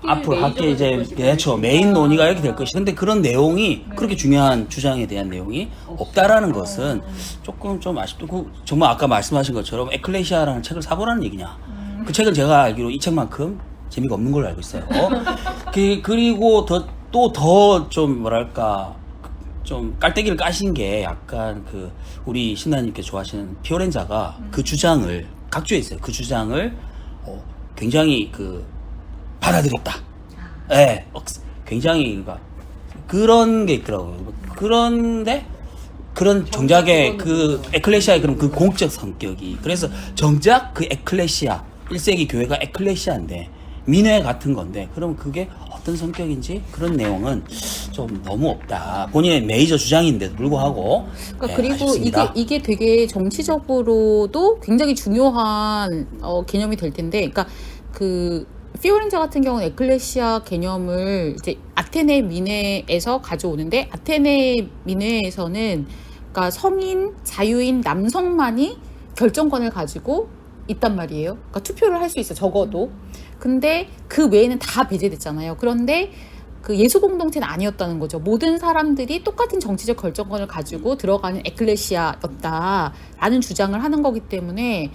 앞으로 학계 이제 그렇죠 메인 논의가 이렇게 될 것이. 근데 그런 내용이 그렇게 중요한 주장에 대한 내용이 없다라는 것은 조금 좀 아쉽고 정말 아까 말씀하신 것처럼 에클레시아라는 책을 사보라는 얘기냐. 그 책은 제가 알기로 이 책만큼 재미가 없는 걸로 알고 있어요. 그리고 또 더 좀 뭐랄까 좀 깔때기를 까신 게 약간 그 우리 신나님께 좋아하시는 피오렌자가 그 주장을 각주에 있어요. 그 주장을 굉장히 그 받아들였다. 예, 굉장히 그러니까 그런 게 있더라고요. 그런데 그런 정작의 그 에클레시아의 그런 그 공적 성격이 그래서 정작 그 에클레시아 1세기 교회가 에클레시아인데 민회 같은 건데 그럼 그게 어떤 성격인지 그런 내용은 좀 너무 없다. 본인의 메이저 주장인데도 불구하고. 그러니까 그리고 이게 되게 정치적으로도 굉장히 중요한 개념이 될 텐데, 그러니까 그 피오렌자 같은 경우는 에클레시아 개념을 이제 아테네 민회에서 가져오는데 아테네 민회에서는 그러니까 성인, 자유인, 남성만이 결정권을 가지고 있단 말이에요. 그러니까 투표를 할 수 있어 적어도. 근데 그 외에는 다 배제됐잖아요. 그런데 그 예수 공동체는 아니었다는 거죠. 모든 사람들이 똑같은 정치적 결정권을 가지고 들어가는 에클레시아였다라는 주장을 하는 거기 때문에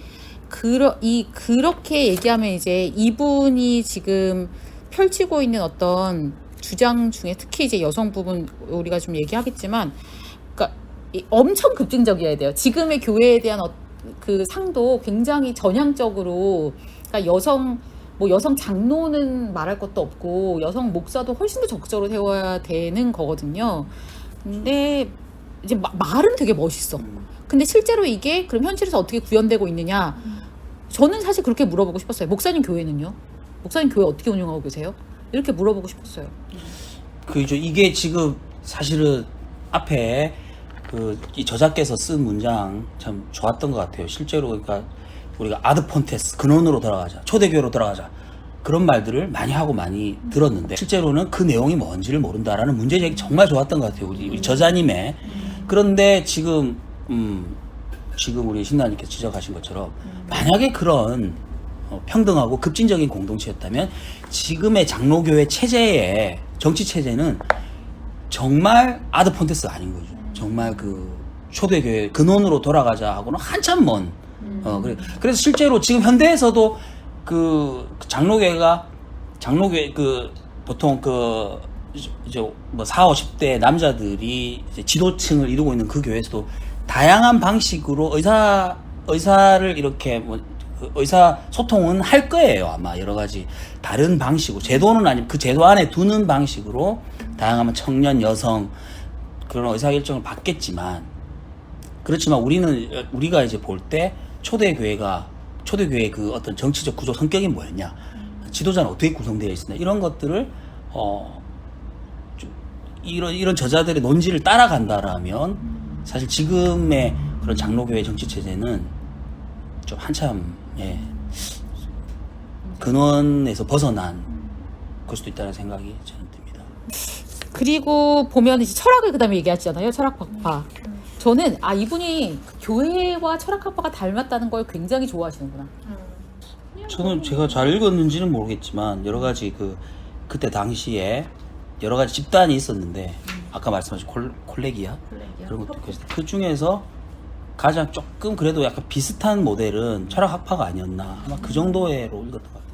그렇게 얘기하면 이제 이분이 지금 펼치고 있는 어떤 주장 중에 특히 이제 여성 부분 우리가 좀 얘기하겠지만, 그러니까 엄청 급진적이어야 돼요. 지금의 교회에 대한 그 상도 굉장히 전향적으로, 그러니까 여성 장로는 말할 것도 없고 여성 목사도 훨씬 더 적극적으로 세워야 되는 거거든요. 근데 이제 말은 되게 멋있어. 근데 실제로 이게 그럼 현실에서 어떻게 구현되고 있느냐? 저는 사실 그렇게 물어보고 싶었어요. 목사님 교회는요? 목사님 교회 어떻게 운영하고 계세요? 이렇게 물어보고 싶었어요. 이게 지금 사실은 앞에 이 저자께서 쓴 문장 참 좋았던 것 같아요. 실제로 그러니까 우리가 아드 폰테스 근원으로 돌아가자, 초대교회로 돌아가자 그런 말들을 많이 하고 많이 들었는데 실제로는 그 내용이 뭔지를 모른다라는 문제제기 정말 좋았던 것 같아요. 우리 저자님의. 그런데 지금 우리 신나님께서 지적하신 것처럼 만약에 그런 평등하고 급진적인 공동체였다면 지금의 장로교회 체제의 정치 체제는 정말 아드 폰테스가 아닌 거죠. 정말 그 초대교회 근원으로 돌아가자 하고는 한참 먼. 그래서 실제로 지금 현대에서도 그 장로교회 보통 이제 뭐 40, 50대 남자들이 이제 지도층을 이루고 있는 그 교회에서도 다양한 방식으로 의사를 이렇게 의사 소통은 할 거예요. 아마 여러 가지 다른 방식으로 제도는 아니고 그 제도 안에 두는 방식으로 다양한 청년, 여성 그런 의사결정을 받겠지만 그렇지만 우리가 이제 볼 때 초대교회의 그 어떤 정치적 구조 성격이 뭐였냐, 지도자는 어떻게 구성되어 있으냐 이런 것들을 좀 이런 저자들의 논지를 따라간다라면 사실 지금의 그런 장로교회 정치 체제는 좀 한참 근원에서 벗어난 걸 수도 있다는 생각이 저는 듭니다. 그리고 보면 이제 철학을 그다음에 얘기하잖아요. 철학학파. 저는 이분이 교회와 철학학파가 닮았다는 걸 굉장히 좋아하시는구나. 저는 제가 잘 읽었는지는 모르겠지만 여러 가지 그때 당시에 여러 가지 집단이 있었는데 아까 말씀하신 콜레기아 그런 것도 있고 그 중에서 가장 조금 그래도 약간 비슷한 모델은 철학학파가 아니었나 아마 그 정도로 읽었던 것 같아요.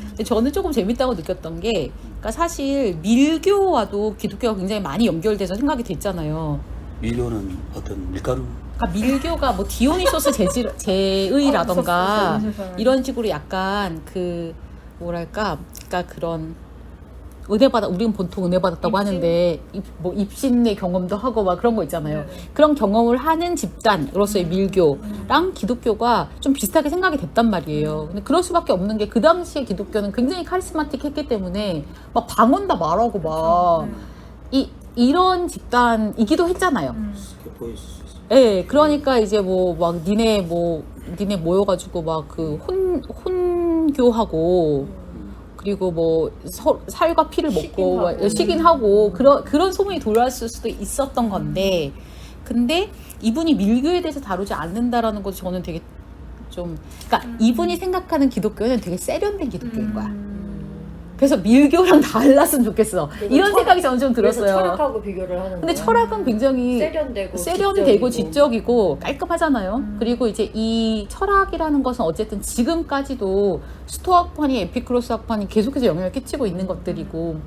근데 저는 조금 재밌다고 느꼈던 게, 그러니까 사실 밀교와도 기독교가 굉장히 많이 연결돼서 생각이 됐잖아요. 밀교는 어떤 밀가루? 그러니까 밀교가 뭐 디오니소스 제의라던가 무서웠어요. 이런 식으로 약간 그 뭐랄까, 그러니까 그런 우리는 보통 은혜 받았다고 입신? 하는데 뭐 입신의 경험도 하고 막 그런 거 있잖아요. 네네. 그런 경험을 하는 집단으로서의 밀교랑 기독교가 좀 비슷하게 생각이 됐단 말이에요. 근데 그럴 수밖에 없는 게 그 당시에 기독교는 굉장히 카리스마틱했기 때문에 막 방언 다 말하고 막 이런 집단이기도 했잖아요. 보일 수 있어요. 예, 그러니까 이제 뭐 막 니네 모여가지고 막 그 혼교하고 그리고 뭐 살과 피를 먹고 식인하고 그런 소문이 돌았을 수도 있었던 건데, 근데 이분이 밀교에 대해서 다루지 않는다라는 것도 저는 되게 좀, 그러니까 이분이 생각하는 기독교는 되게 세련된 기독교인 거야. 그래서 밀교랑 달랐으면 좋겠어. 이런 생각이 저는 좀 그래서 들었어요. 철학하고 비교를 하는 근데 거야. 철학은 굉장히 세련되고 지적이고 깔끔하잖아요. 그리고 이제 이 철학이라는 것은 어쨌든 지금까지도 스토아학파니 에피크로스 학파니 계속해서 영향을 끼치고 있는 것들이고,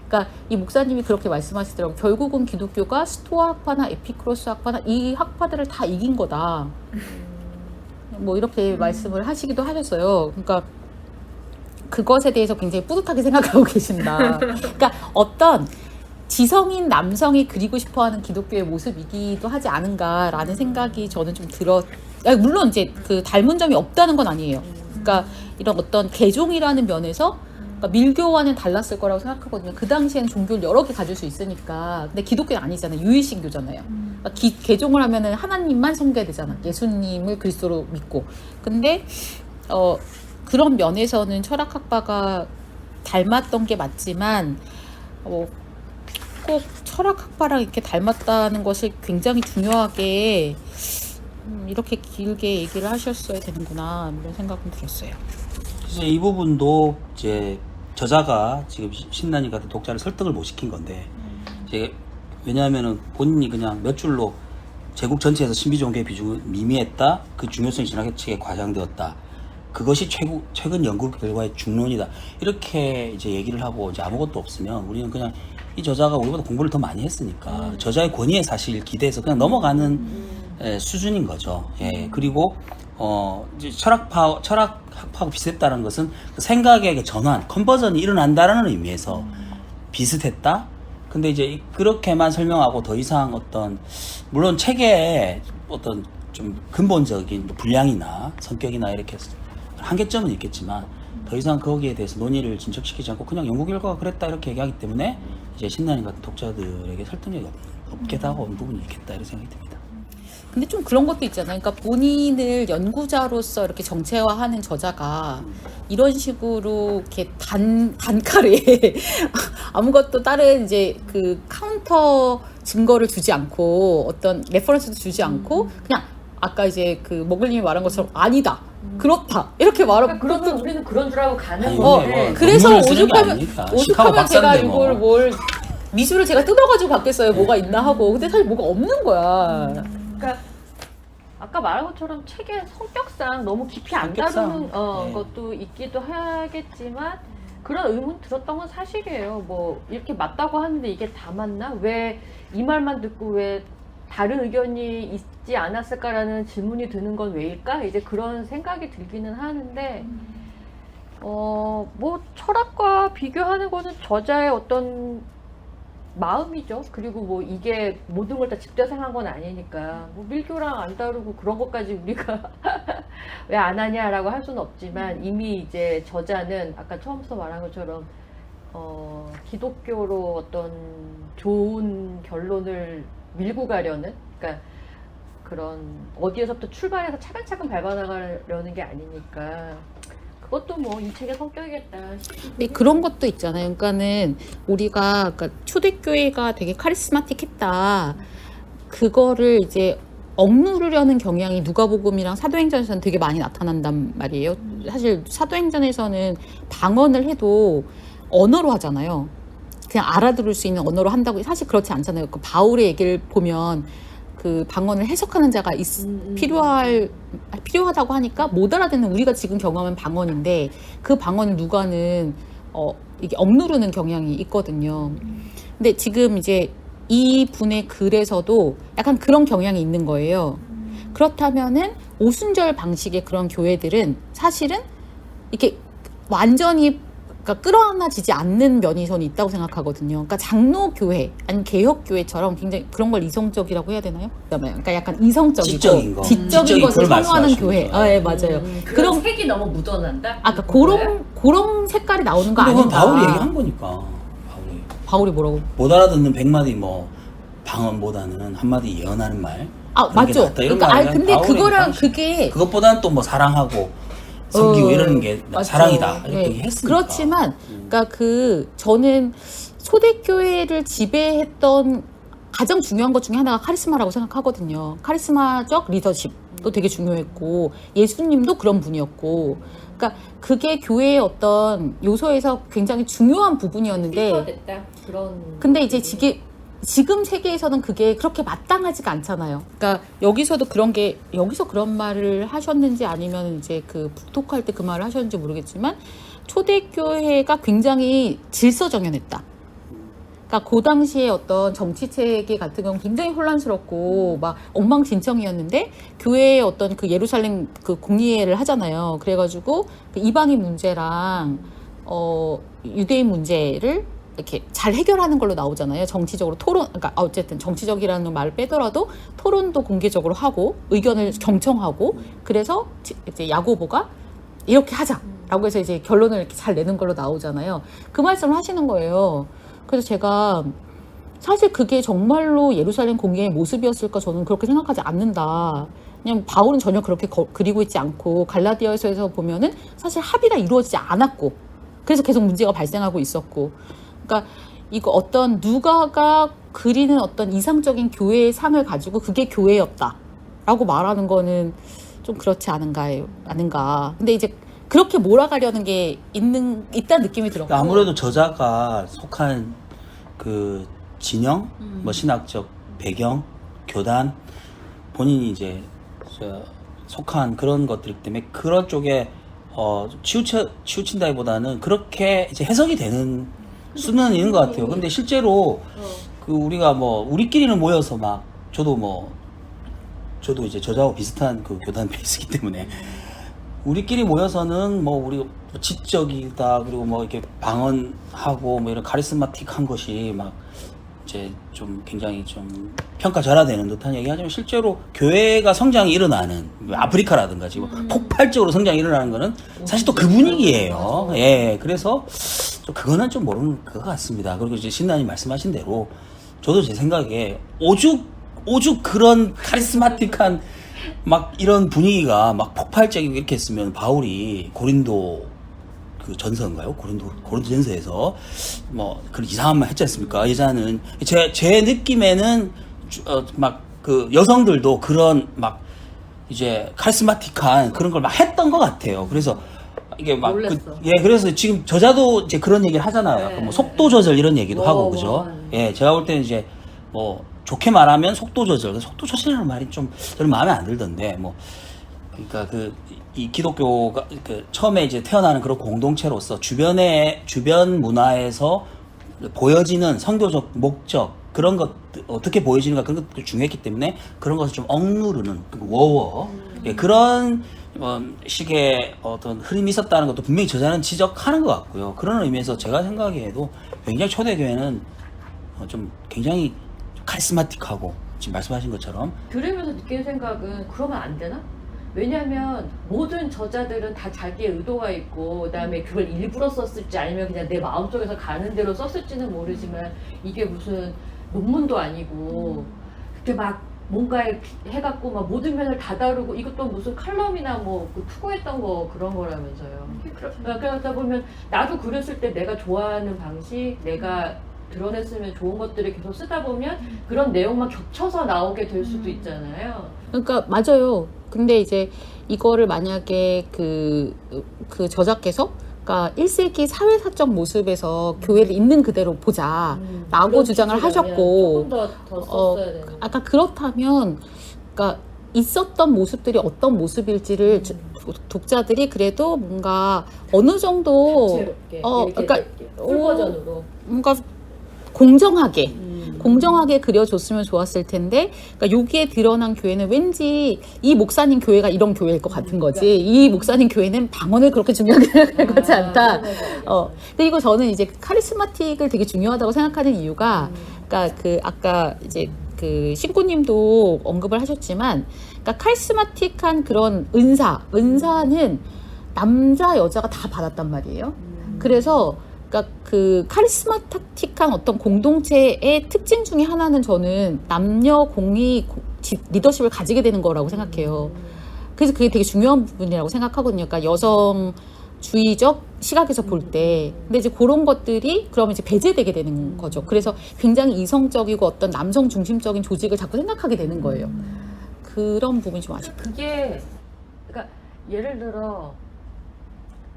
그러니까 이 목사님이 그렇게 말씀하시더라고요. 결국은 기독교가 스토아학파나 에피크로스 학파나 이 학파들을 다 이긴 거다. 뭐 이렇게 말씀을 하시기도 하셨어요. 그러니까 그것에 대해서 굉장히 뿌듯하게 생각하고 계신다. 그러니까 어떤 지성인 남성이 그리고 싶어하는 기독교의 모습이기도 하지 않은가라는 생각이 저는 좀 물론 이제 그 닮은 점이 없다는 건 아니에요. 그러니까 이런 어떤 개종이라는 면에서 그러니까 밀교와는 달랐을 거라고 생각하거든요. 그 당시에는 종교를 여러 개 가질 수 있으니까. 근데 기독교는 아니잖아요. 유일신교잖아요. 그러니까 개종을 하면은 하나님만 섬겨야 되잖아. 예수님을 그리스도로 믿고. 근데 그런 면에서는 철학학파가 닮았던 게 맞지만 꼭 철학학파랑 이렇게 닮았다는 것을 굉장히 중요하게 이렇게 길게 얘기를 하셨어야 되는구나 이런 생각은 들었어요. 그래서 이 부분도 이제 저자가 지금 신난이 같은 독자를 설득을 못 시킨 건데 이제 왜냐하면은 본인이 그냥 몇 줄로 제국 전체에서 신비종교의 비중은 미미했다. 그 중요성이 지나치게 과장되었다. 그것이 최근 연구 결과의 중론이다. 이렇게 이제 얘기를 하고 이제 아무것도 없으면 우리는 그냥 이 저자가 우리보다 공부를 더 많이 했으니까 저자의 권위에 사실 기대해서 그냥 넘어가는 수준인 거죠. 예. 그리고 이제 철학학파하고 비슷했다는 것은 그 생각의 전환, 컨버전이 일어난다라는 의미에서 비슷했다. 근데 이제 그렇게만 설명하고 더 이상 물론 책에 어떤 좀 근본적인 분량이나 성격이나 이렇게 한계점은 있겠지만 더 이상 거기에 대해서 논의를 진척시키지 않고 그냥 연구 결과가 그랬다 이렇게 얘기하기 때문에 이제 신난이 같은 독자들에게 설득력이 없게 하고 부분이 있겠다 이런 생각이 듭니다. 근데 좀 그런 것도 있잖아요. 그러니까 본인을 연구자로서 이렇게 정체화하는 저자가 이런 식으로 이렇게 단칼에 아무것도 다른 이제 그 카운터 증거를 주지 않고 어떤 레퍼런스도 주지 않고 그냥 아까 이제 그 머글님이 말한 것처럼 아니다. 그렇다. 이렇게 말하고 그러면 우리는 그런 줄 알고 가는 아니, 건데. 그래서 논문을 쓰는 게 아니니까. 시카고 오죽하면 제가 박사인데 뭐. 이걸 뭘 미술을 제가 뜯어가지고 받겠어요. 뭐가 있나 하고. 근데 사실 뭐가 없는 거야. 그러니까 아까 말한 것처럼 책의 성격상 너무 깊이 안 성격상, 다루는 네. 것도 있기도 하겠지만 그런 의문 들었던 건 사실이에요. 뭐 이렇게 맞다고 하는데 이게 다 맞나? 왜 이 말만 듣고 왜 다른 의견이 있지 않았을까라는 질문이 드는 건 왜일까? 이제 그런 생각이 들기는 하는데 뭐 철학과 비교하는 거는 저자의 어떤 마음이죠. 그리고 뭐 이게 모든 걸 다 집대성한 건 아니니까 뭐 밀교랑 안 다루고 그런 것까지 우리가 왜 안 하냐라고 할 수는 없지만 이미 이제 저자는 아까 처음부터 말한 것처럼 기독교로 어떤 좋은 결론을 밀고 가려는, 그러니까 그런 어디에서부터 출발해서 차근차근 밟아나가려는 게 아니니까 그것도 뭐 이 책의 성격이겠다. 근데 그런 것도 있잖아요. 그러니까는 우리가 그러니까 초대교회가 되게 카리스마틱했다. 그거를 이제 억누르려는 경향이 누가복음이랑 사도행전에서는 되게 많이 나타난단 말이에요. 사실 사도행전에서는 방언을 해도 언어로 하잖아요. 그냥 알아들을 수 있는 언어로 한다고. 사실 그렇지 않잖아요. 그 바울의 얘기를 보면 그 방언을 해석하는 자가 필요하다고 하니까 못 알아듣는, 우리가 지금 경험한 방언인데 그 방언을 누가는 이게 억누르는 경향이 있거든요. 근데 지금 이제 이 분의 글에서도 약간 그런 경향이 있는 거예요. 그렇다면은 오순절 방식의 그런 교회들은 사실은 이렇게 완전히 그러니까 끌어안아지지 않는 면이 저는 있다고 생각하거든요. 그러니까 장로교회 아니면 개혁교회처럼 굉장히 그런 걸 이성적이라고 해야 되나요? 그러니까 약간 이성적이고 지적인 거. 지적인 것을 그걸 선호하는 말씀하시는 교회. 거죠. 아, 예, 맞아요. 그런 색이 너무 묻어난다? 아까 그런 색깔이 나오는 거 근데 그건 아닌가? 바울이 얘기한 거니까. 바울이 뭐라고? 못 알아듣는 100마디 뭐 방언보다는 한마디 예언하는 말. 아, 그런 게 맞죠. 낫다, 이런 그러니까 거 근데 바울의 그거랑 방식. 그게 그것보다는 또 뭐 사랑하고 섬기고 이러는 게 맞죠. 사랑이다 이렇게 네. 얘기했으니까. 그렇지만 그러니까 저는 초대교회를 지배했던 가장 중요한 것 중에 하나가 카리스마라고 생각하거든요. 카리스마적 리더십도 되게 중요했고 예수님도 그런 분이었고, 그러니까 그게 교회의 어떤 요소에서 굉장히 중요한 부분이었는데, 됐다. 그런. 근데 이제 지금 세계에서는 그게 그렇게 마땅하지가 않잖아요. 그러니까 여기서도 여기서 그런 말을 하셨는지 아니면 이제 그 북토크할 때 그 말을 하셨는지 모르겠지만 초대교회가 굉장히 질서정연했다. 그러니까 그 당시에 어떤 정치 체계 같은 경우는 굉장히 혼란스럽고 막 엉망진창이었는데 교회의 어떤 그 예루살렘 그 공의회를 하잖아요. 그래가지고 그 이방인 문제랑 유대인 문제를 이렇게 잘 해결하는 걸로 나오잖아요. 정치적으로 토론, 그러니까 어쨌든 정치적이라는 말을 빼더라도 토론도 공개적으로 하고 의견을 경청하고, 그래서 이제 야고보가 이렇게 하자라고 해서 이제 결론을 이렇게 잘 내는 걸로 나오잖아요. 그 말씀을 하시는 거예요. 그래서 제가 사실 그게 정말로 예루살렘 공의의 모습이었을까, 저는 그렇게 생각하지 않는다. 그냥 바울은 전혀 그렇게 그리고 있지 않고 갈라디아서에서 보면은 사실 합의가 이루어지지 않았고 그래서 계속 문제가 발생하고 있었고, 그러니까 이거 어떤 누가가 그리는 어떤 이상적인 교회의 상을 가지고 그게 교회였다라고 말하는 거는 좀 그렇지 않은가. 근데 이제 그렇게 몰아가려는 게 있다는 느낌이 들었고. 아무래도 저자가 속한 그 진영, 뭐 신학적 배경, 교단, 본인이 이제 속한 그런 것들 때문에 그런 쪽에 치우친다기보다는 그렇게 이제 해석이 되는 수는 있는 것 같아요. 근데 실제로 그 우리가 뭐 우리끼리는 모여서 막 저도 이제 저자하고 비슷한 그 교단 베이스이기 때문에 우리끼리 모여서는 뭐 우리 지적이다, 그리고 뭐 이렇게 방언하고 뭐 이런 카리스마틱한 것이 막 이제 좀 굉장히 좀 평가절하되는 듯한 얘기하지만 실제로 교회가 성장이 일어나는 아프리카라든가 지금 폭발적으로 성장이 일어나는 거는 사실 또 그 분위기예요. 예, 그래서 좀 그거는 좀 모르는 것 같습니다. 그리고 이제 신나님 말씀하신 대로 저도 제 생각에 오죽 그런 카리스마틱한 막 이런 분위기가 막 폭발적이고 이렇게 했으면 바울이 고린도 그 전서인가요? 고린도 전서에서 뭐 그런 이상한 말 했지 않습니까? 여자는 제 느낌에는 막 그 여성들도 그런 막 이제 카리스마틱한 그런 걸 막 했던 것 같아요. 그래서 이게 막 그래서 지금 저자도 이제 그런 얘기를 하잖아요. 네. 뭐 속도 조절 이런 얘기도 하고 그죠? 예, 제가 볼 때는 이제 뭐 좋게 말하면 속도 조절이라는 말이 좀 저는 마음에 안 들던데 뭐 그러니까 이 기독교가 그 처음에 이제 태어나는 그런 공동체로서 주변 문화에서 보여지는 선교적 목적 그런 것 어떻게 보여지는가 그런 것도 중요했기 때문에 그런 것을 좀 억누르는 예, 그런 식의 어떤 흐름이 있었다는 것도 분명히 저자는 지적하는 것 같고요. 그런 의미에서 제가 생각해도 굉장히 초대교회는 좀 굉장히 좀 카리스마틱하고 지금 말씀하신 것처럼 들으면서 느끼는 생각은 그러면 안 되나? 왜냐하면 모든 저자들은 다 자기의 의도가 있고 그다음에 그걸 일부러 썼을지 아니면 그냥 내 마음속에서 가는 대로 썼을지는 모르지만 이게 무슨 논문도 아니고 그렇게 막 뭔가 해갖고 막 모든 면을 다 다루고 이것도 무슨 칼럼이나 뭐그 투고했던 거 그런 거라면서요. 그러다 보면 나도 글을 쓸 때 내가 좋아하는 방식, 내가 드러냈으면 좋은 것들을 계속 쓰다 보면 그런 내용만 겹쳐서 나오게 될 수도 있잖아요. 그러니까 맞아요. 근데 이제 이거를 만약에 그 저자께서 그러니까 1세기 사회사적 모습에서 교회를 있는 그대로 보자 라고 그런 주장을 기준이라면 하셨고 조금 더 썼어야 되는. 아까 그렇다면 그러니까 있었던 모습들이 어떤 모습일지를 독자들이 그래도 뭔가 어느 정도 다채롭게 그러니까 풀 버전으로. 뭔가 공정하게 그려줬으면 좋았을 텐데, 그러니까 여기에 드러난 교회는 왠지 이 목사님 교회가 이런 교회일 것 같은 거지. 이 목사님 교회는 방언을 그렇게 중요하게 생각할 것 같지 않다. 근데 이거 저는 이제 카리스마틱을 되게 중요하다고 생각하는 이유가, 그러니까 그 아까 이제 그 신구님도 언급을 하셨지만, 그러니까 카리스마틱한 그런 은사는 남자 여자가 다 받았단 말이에요. 그래서 그러니까 그 카리스마틱한 어떤 공동체의 특징 중에 하나는 저는 남녀 공이 리더십을 가지게 되는 거라고 생각해요. 그래서 그게 되게 중요한 부분이라고 생각하거든요. 그러니까 여성주의적 시각에서 볼 때. 근데 이제 그런 것들이 그러면 이제 배제되게 되는 거죠. 그래서 굉장히 이성적이고 어떤 남성 중심적인 조직을 자꾸 생각하게 되는 거예요. 그런 부분이 좀 아쉽다. 그게 그러니까 예를 들어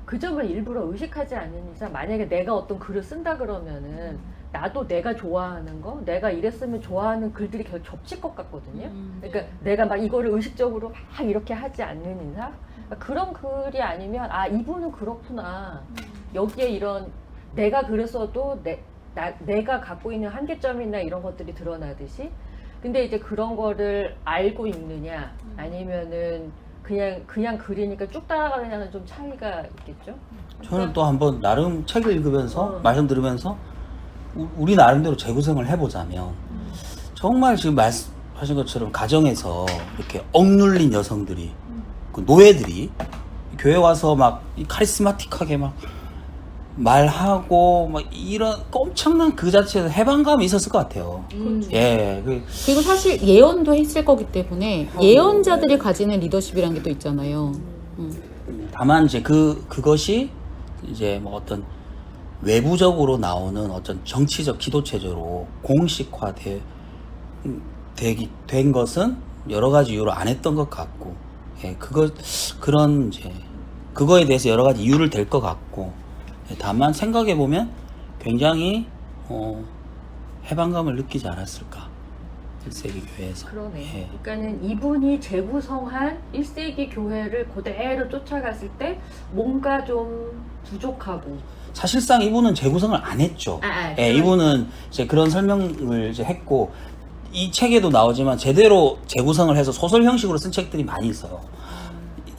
그 점을 일부러 의식하지 않는 이상 만약에 내가 어떤 글을 쓴다 그러면은 나도 내가 좋아하는 거, 내가 이랬으면 좋아하는 글들이 계속 겹칠 것 같거든요. 그러니까 내가 막 이거를 의식적으로 막 이렇게 하지 않는 이상 그러니까 그런 글이 아니면 아 이분은 그렇구나. 여기에 이런 내가 그랬어도 내가 갖고 있는 한계점이나 이런 것들이 드러나듯이 근데 이제 그런 거를 알고 있느냐 아니면은 그냥 글이니까 쭉 따라가느냐는 좀 차이가 있겠죠? 저는 또 한번 나름 책을 읽으면서 말씀 들으면서 우리 나름대로 재구성을 해보자면 정말 지금 말씀하신 것처럼 가정에서 이렇게 억눌린 여성들이 그 노예들이 교회 와서 막 카리스마틱하게 막 말하고 막 이런 엄청난 그 자체에서 해방감이 있었을 것 같아요. 예. 그리고 사실 예언도 했을 거기 때문에 예언자들이 가지는 리더십이라는 게 또 있잖아요. 다만 이제 그것이 이제 뭐 어떤 외부적으로 나오는 어떤 정치적 기도체제로 공식화된 것은 여러 가지 이유로 안 했던 것 같고, 예, 그런 이제 그거에 대해서 여러 가지 이유를 댈 것 같고, 예, 다만 생각해 보면 굉장히 해방감을 느끼지 않았을까 1세기 교회에서. 그러네. 예. 그러니까는 이분이 재구성한 1세기 교회를 그대로 쫓아갔을 때 뭔가 좀 부족하고. 사실상 이분은 재구성을 안 했죠. 예, 이분은 이제 그런 설명을 이제 했고, 이 책에도 나오지만 제대로 재구성을 해서 소설 형식으로 쓴 책들이 많이 있어요.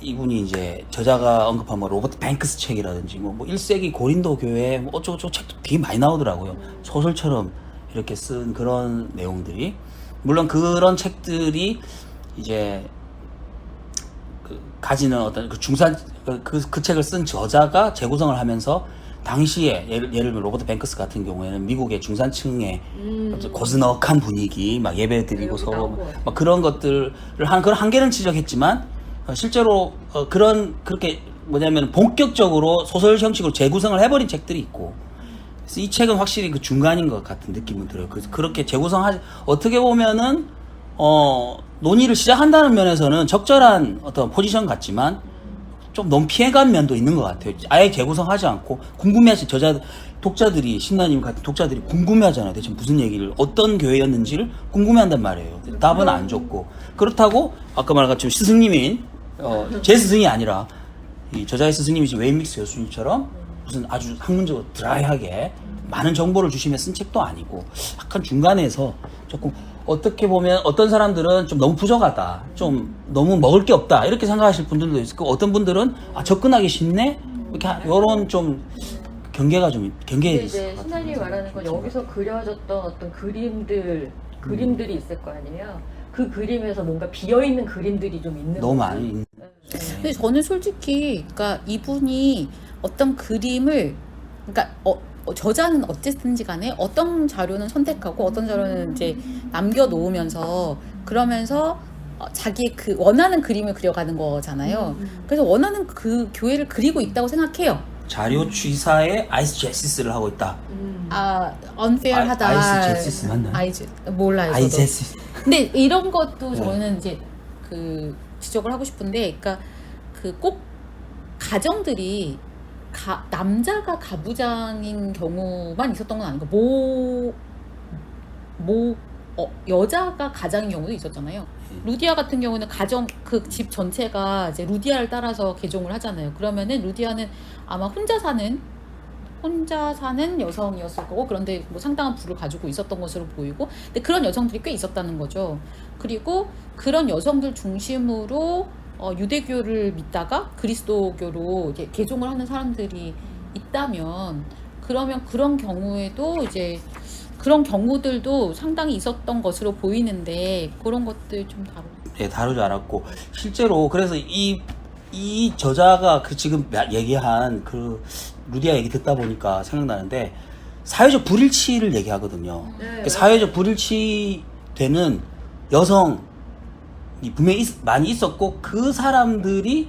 이분이 이제 저자가 언급한 뭐 로버트 뱅크스 책이라든지 뭐 1세기 고린도 교회 뭐 어쩌고저쩌고 책도 되게 많이 나오더라고요. 소설처럼 이렇게 쓴 그런 내용들이. 물론 그런 책들이 이제 가지는 어떤 그 그 책을 쓴 저자가 재구성을 하면서 당시에 예를 들면 로버트 뱅크스 같은 경우에는 미국의 중산층의 고즈넉한 분위기, 막 예배 드리고 서로 막 그런 것들을 그런 한계는 지적했지만 실제로 그렇게 뭐냐면 본격적으로 소설 형식으로 재구성을 해버린 책들이 있고, 그래서 이 책은 확실히 그 중간인 것 같은 느낌은 들어요. 그래서 그렇게 어떻게 보면은 논의를 시작한다는 면에서는 적절한 어떤 포지션 같지만 좀 너무 피해간 면도 있는 것 같아요. 아예 재구성하지 않고 궁금해하시 독자들이 신나님 같은 독자들이 궁금해하잖아요. 대체 무슨 얘기를 어떤 교회였는지를 궁금해한단 말이에요. 답은 안 줬고, 그렇다고 아까 말한 것처럼 스승님인 제 스승이 아니라 이 저자의 스승님이신 웨인믹스 교수님처럼 무슨 아주 학문적으로 드라이하게 많은 정보를 주시며 쓴 책도 아니고 약간 중간에서 조금 어떻게 보면 어떤 사람들은 좀 너무 부족하다, 좀 너무 먹을 게 없다 이렇게 생각하실 분들도 있고, 어떤 분들은 접근하기 쉽네 이렇게 이런 좀 경계가 근데 있을 이제 것 같아요. 신하님이 말하는 건 여기서 그려졌던 어떤 그림들이 있을 거 아니에요. 그 그림에서 뭔가 비어있는 그림들이 좀 있는 너무 거지. 많이 근데 저는 솔직히 그러니까 이분이 어떤 그림을 그러니까 저자는 어쨌든지 간에 어떤 자료는 선택하고 어떤 자료는 이제 남겨놓으면서 그러면서 자기의 그 원하는 그림을 그려가는 거잖아요. 그래서 원하는 그 교회를 그리고 있다고 생각해요. 자료 취사에 아이스제시스를 하고 있다. unfair하다. 아이스제시스 맞나요? 몰라요. 저도. 아이제시스. 근데 이런 것도 네. 저는 이제 그 지적을 하고 싶은데, 그러니까 그 꼭 가정들이 남자가 가부장인 경우만 있었던 건 아니고 여자가 가장인 경우도 있었잖아요. 루디아 같은 경우는 가정 그 집 전체가 이제 루디아를 따라서 개종을 하잖아요. 그러면은 루디아는 아마 혼자 사는 여성이었을 거고, 그런데 뭐 상당한 부를 가지고 있었던 것으로 보이고, 근데 그런 여성들이 꽤 있었다는 거죠. 그리고 그런 여성들 중심으로 유대교를 믿다가 그리스도교로 이제 개종을 하는 사람들이 있다면, 그러면 그런 경우에도 이제 그런 경우들도 상당히 있었던 것으로 보이는데, 그런 것들 좀 다루지 않았고, 실제로 그래서 이 저자가 그 지금 얘기한 그 루디아 얘기 듣다 보니까 생각나는데, 사회적 불일치를 얘기하거든요. 그 사회적 불일치 되는 여성이 분명히 많이 있었고, 그 사람들이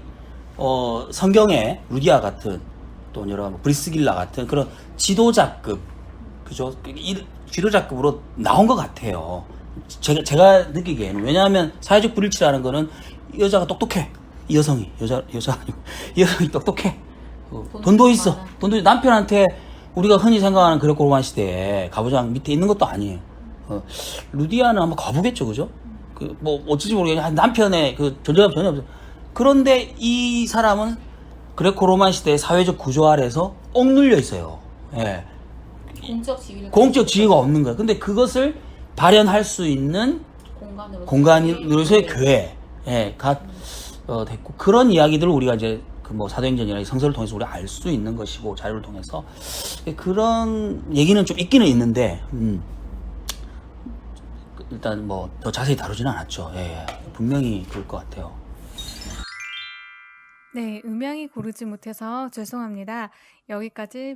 성경에 루디아 같은 또 여러 브리스길라 같은 그런 지도자급, 그죠? 지도자급으로 나온 것 같아요. 제가 느끼기에는. 왜냐하면 사회적 불일치라는 거는 여자가 똑똑해. 이 여성이 여자 아니고 이 여성이 똑똑해. 돈도 있어. 남편한테 우리가 흔히 생각하는 그레코 로만 시대에 가부장 밑에 있는 것도 아니에요. 루디아는 아마 거부겠죠, 그죠? 뭐 어찌지 모르겠는데 남편의 그 존재감 전혀 없어요. 그런데 이 사람은 그레코 로만 시대의 사회적 구조 아래서 억눌려 있어요. 예. 공적 지위가 없는 거야. 근데 그것을 발현할 수 있는 공간으로서의 교회가 됐고, 그런 이야기들을 우리가 이제 그 뭐 사도행전이나 성서를 통해서 우리가 알 수 있는 것이고, 자료를 통해서 그런 얘기는 좀 있기는 있는데, 일단 뭐 더 자세히 다루지는 않았죠. 예. 분명히 그럴 것 같아요. 네, 음향이 고르지 못해서 죄송합니다. 여기까지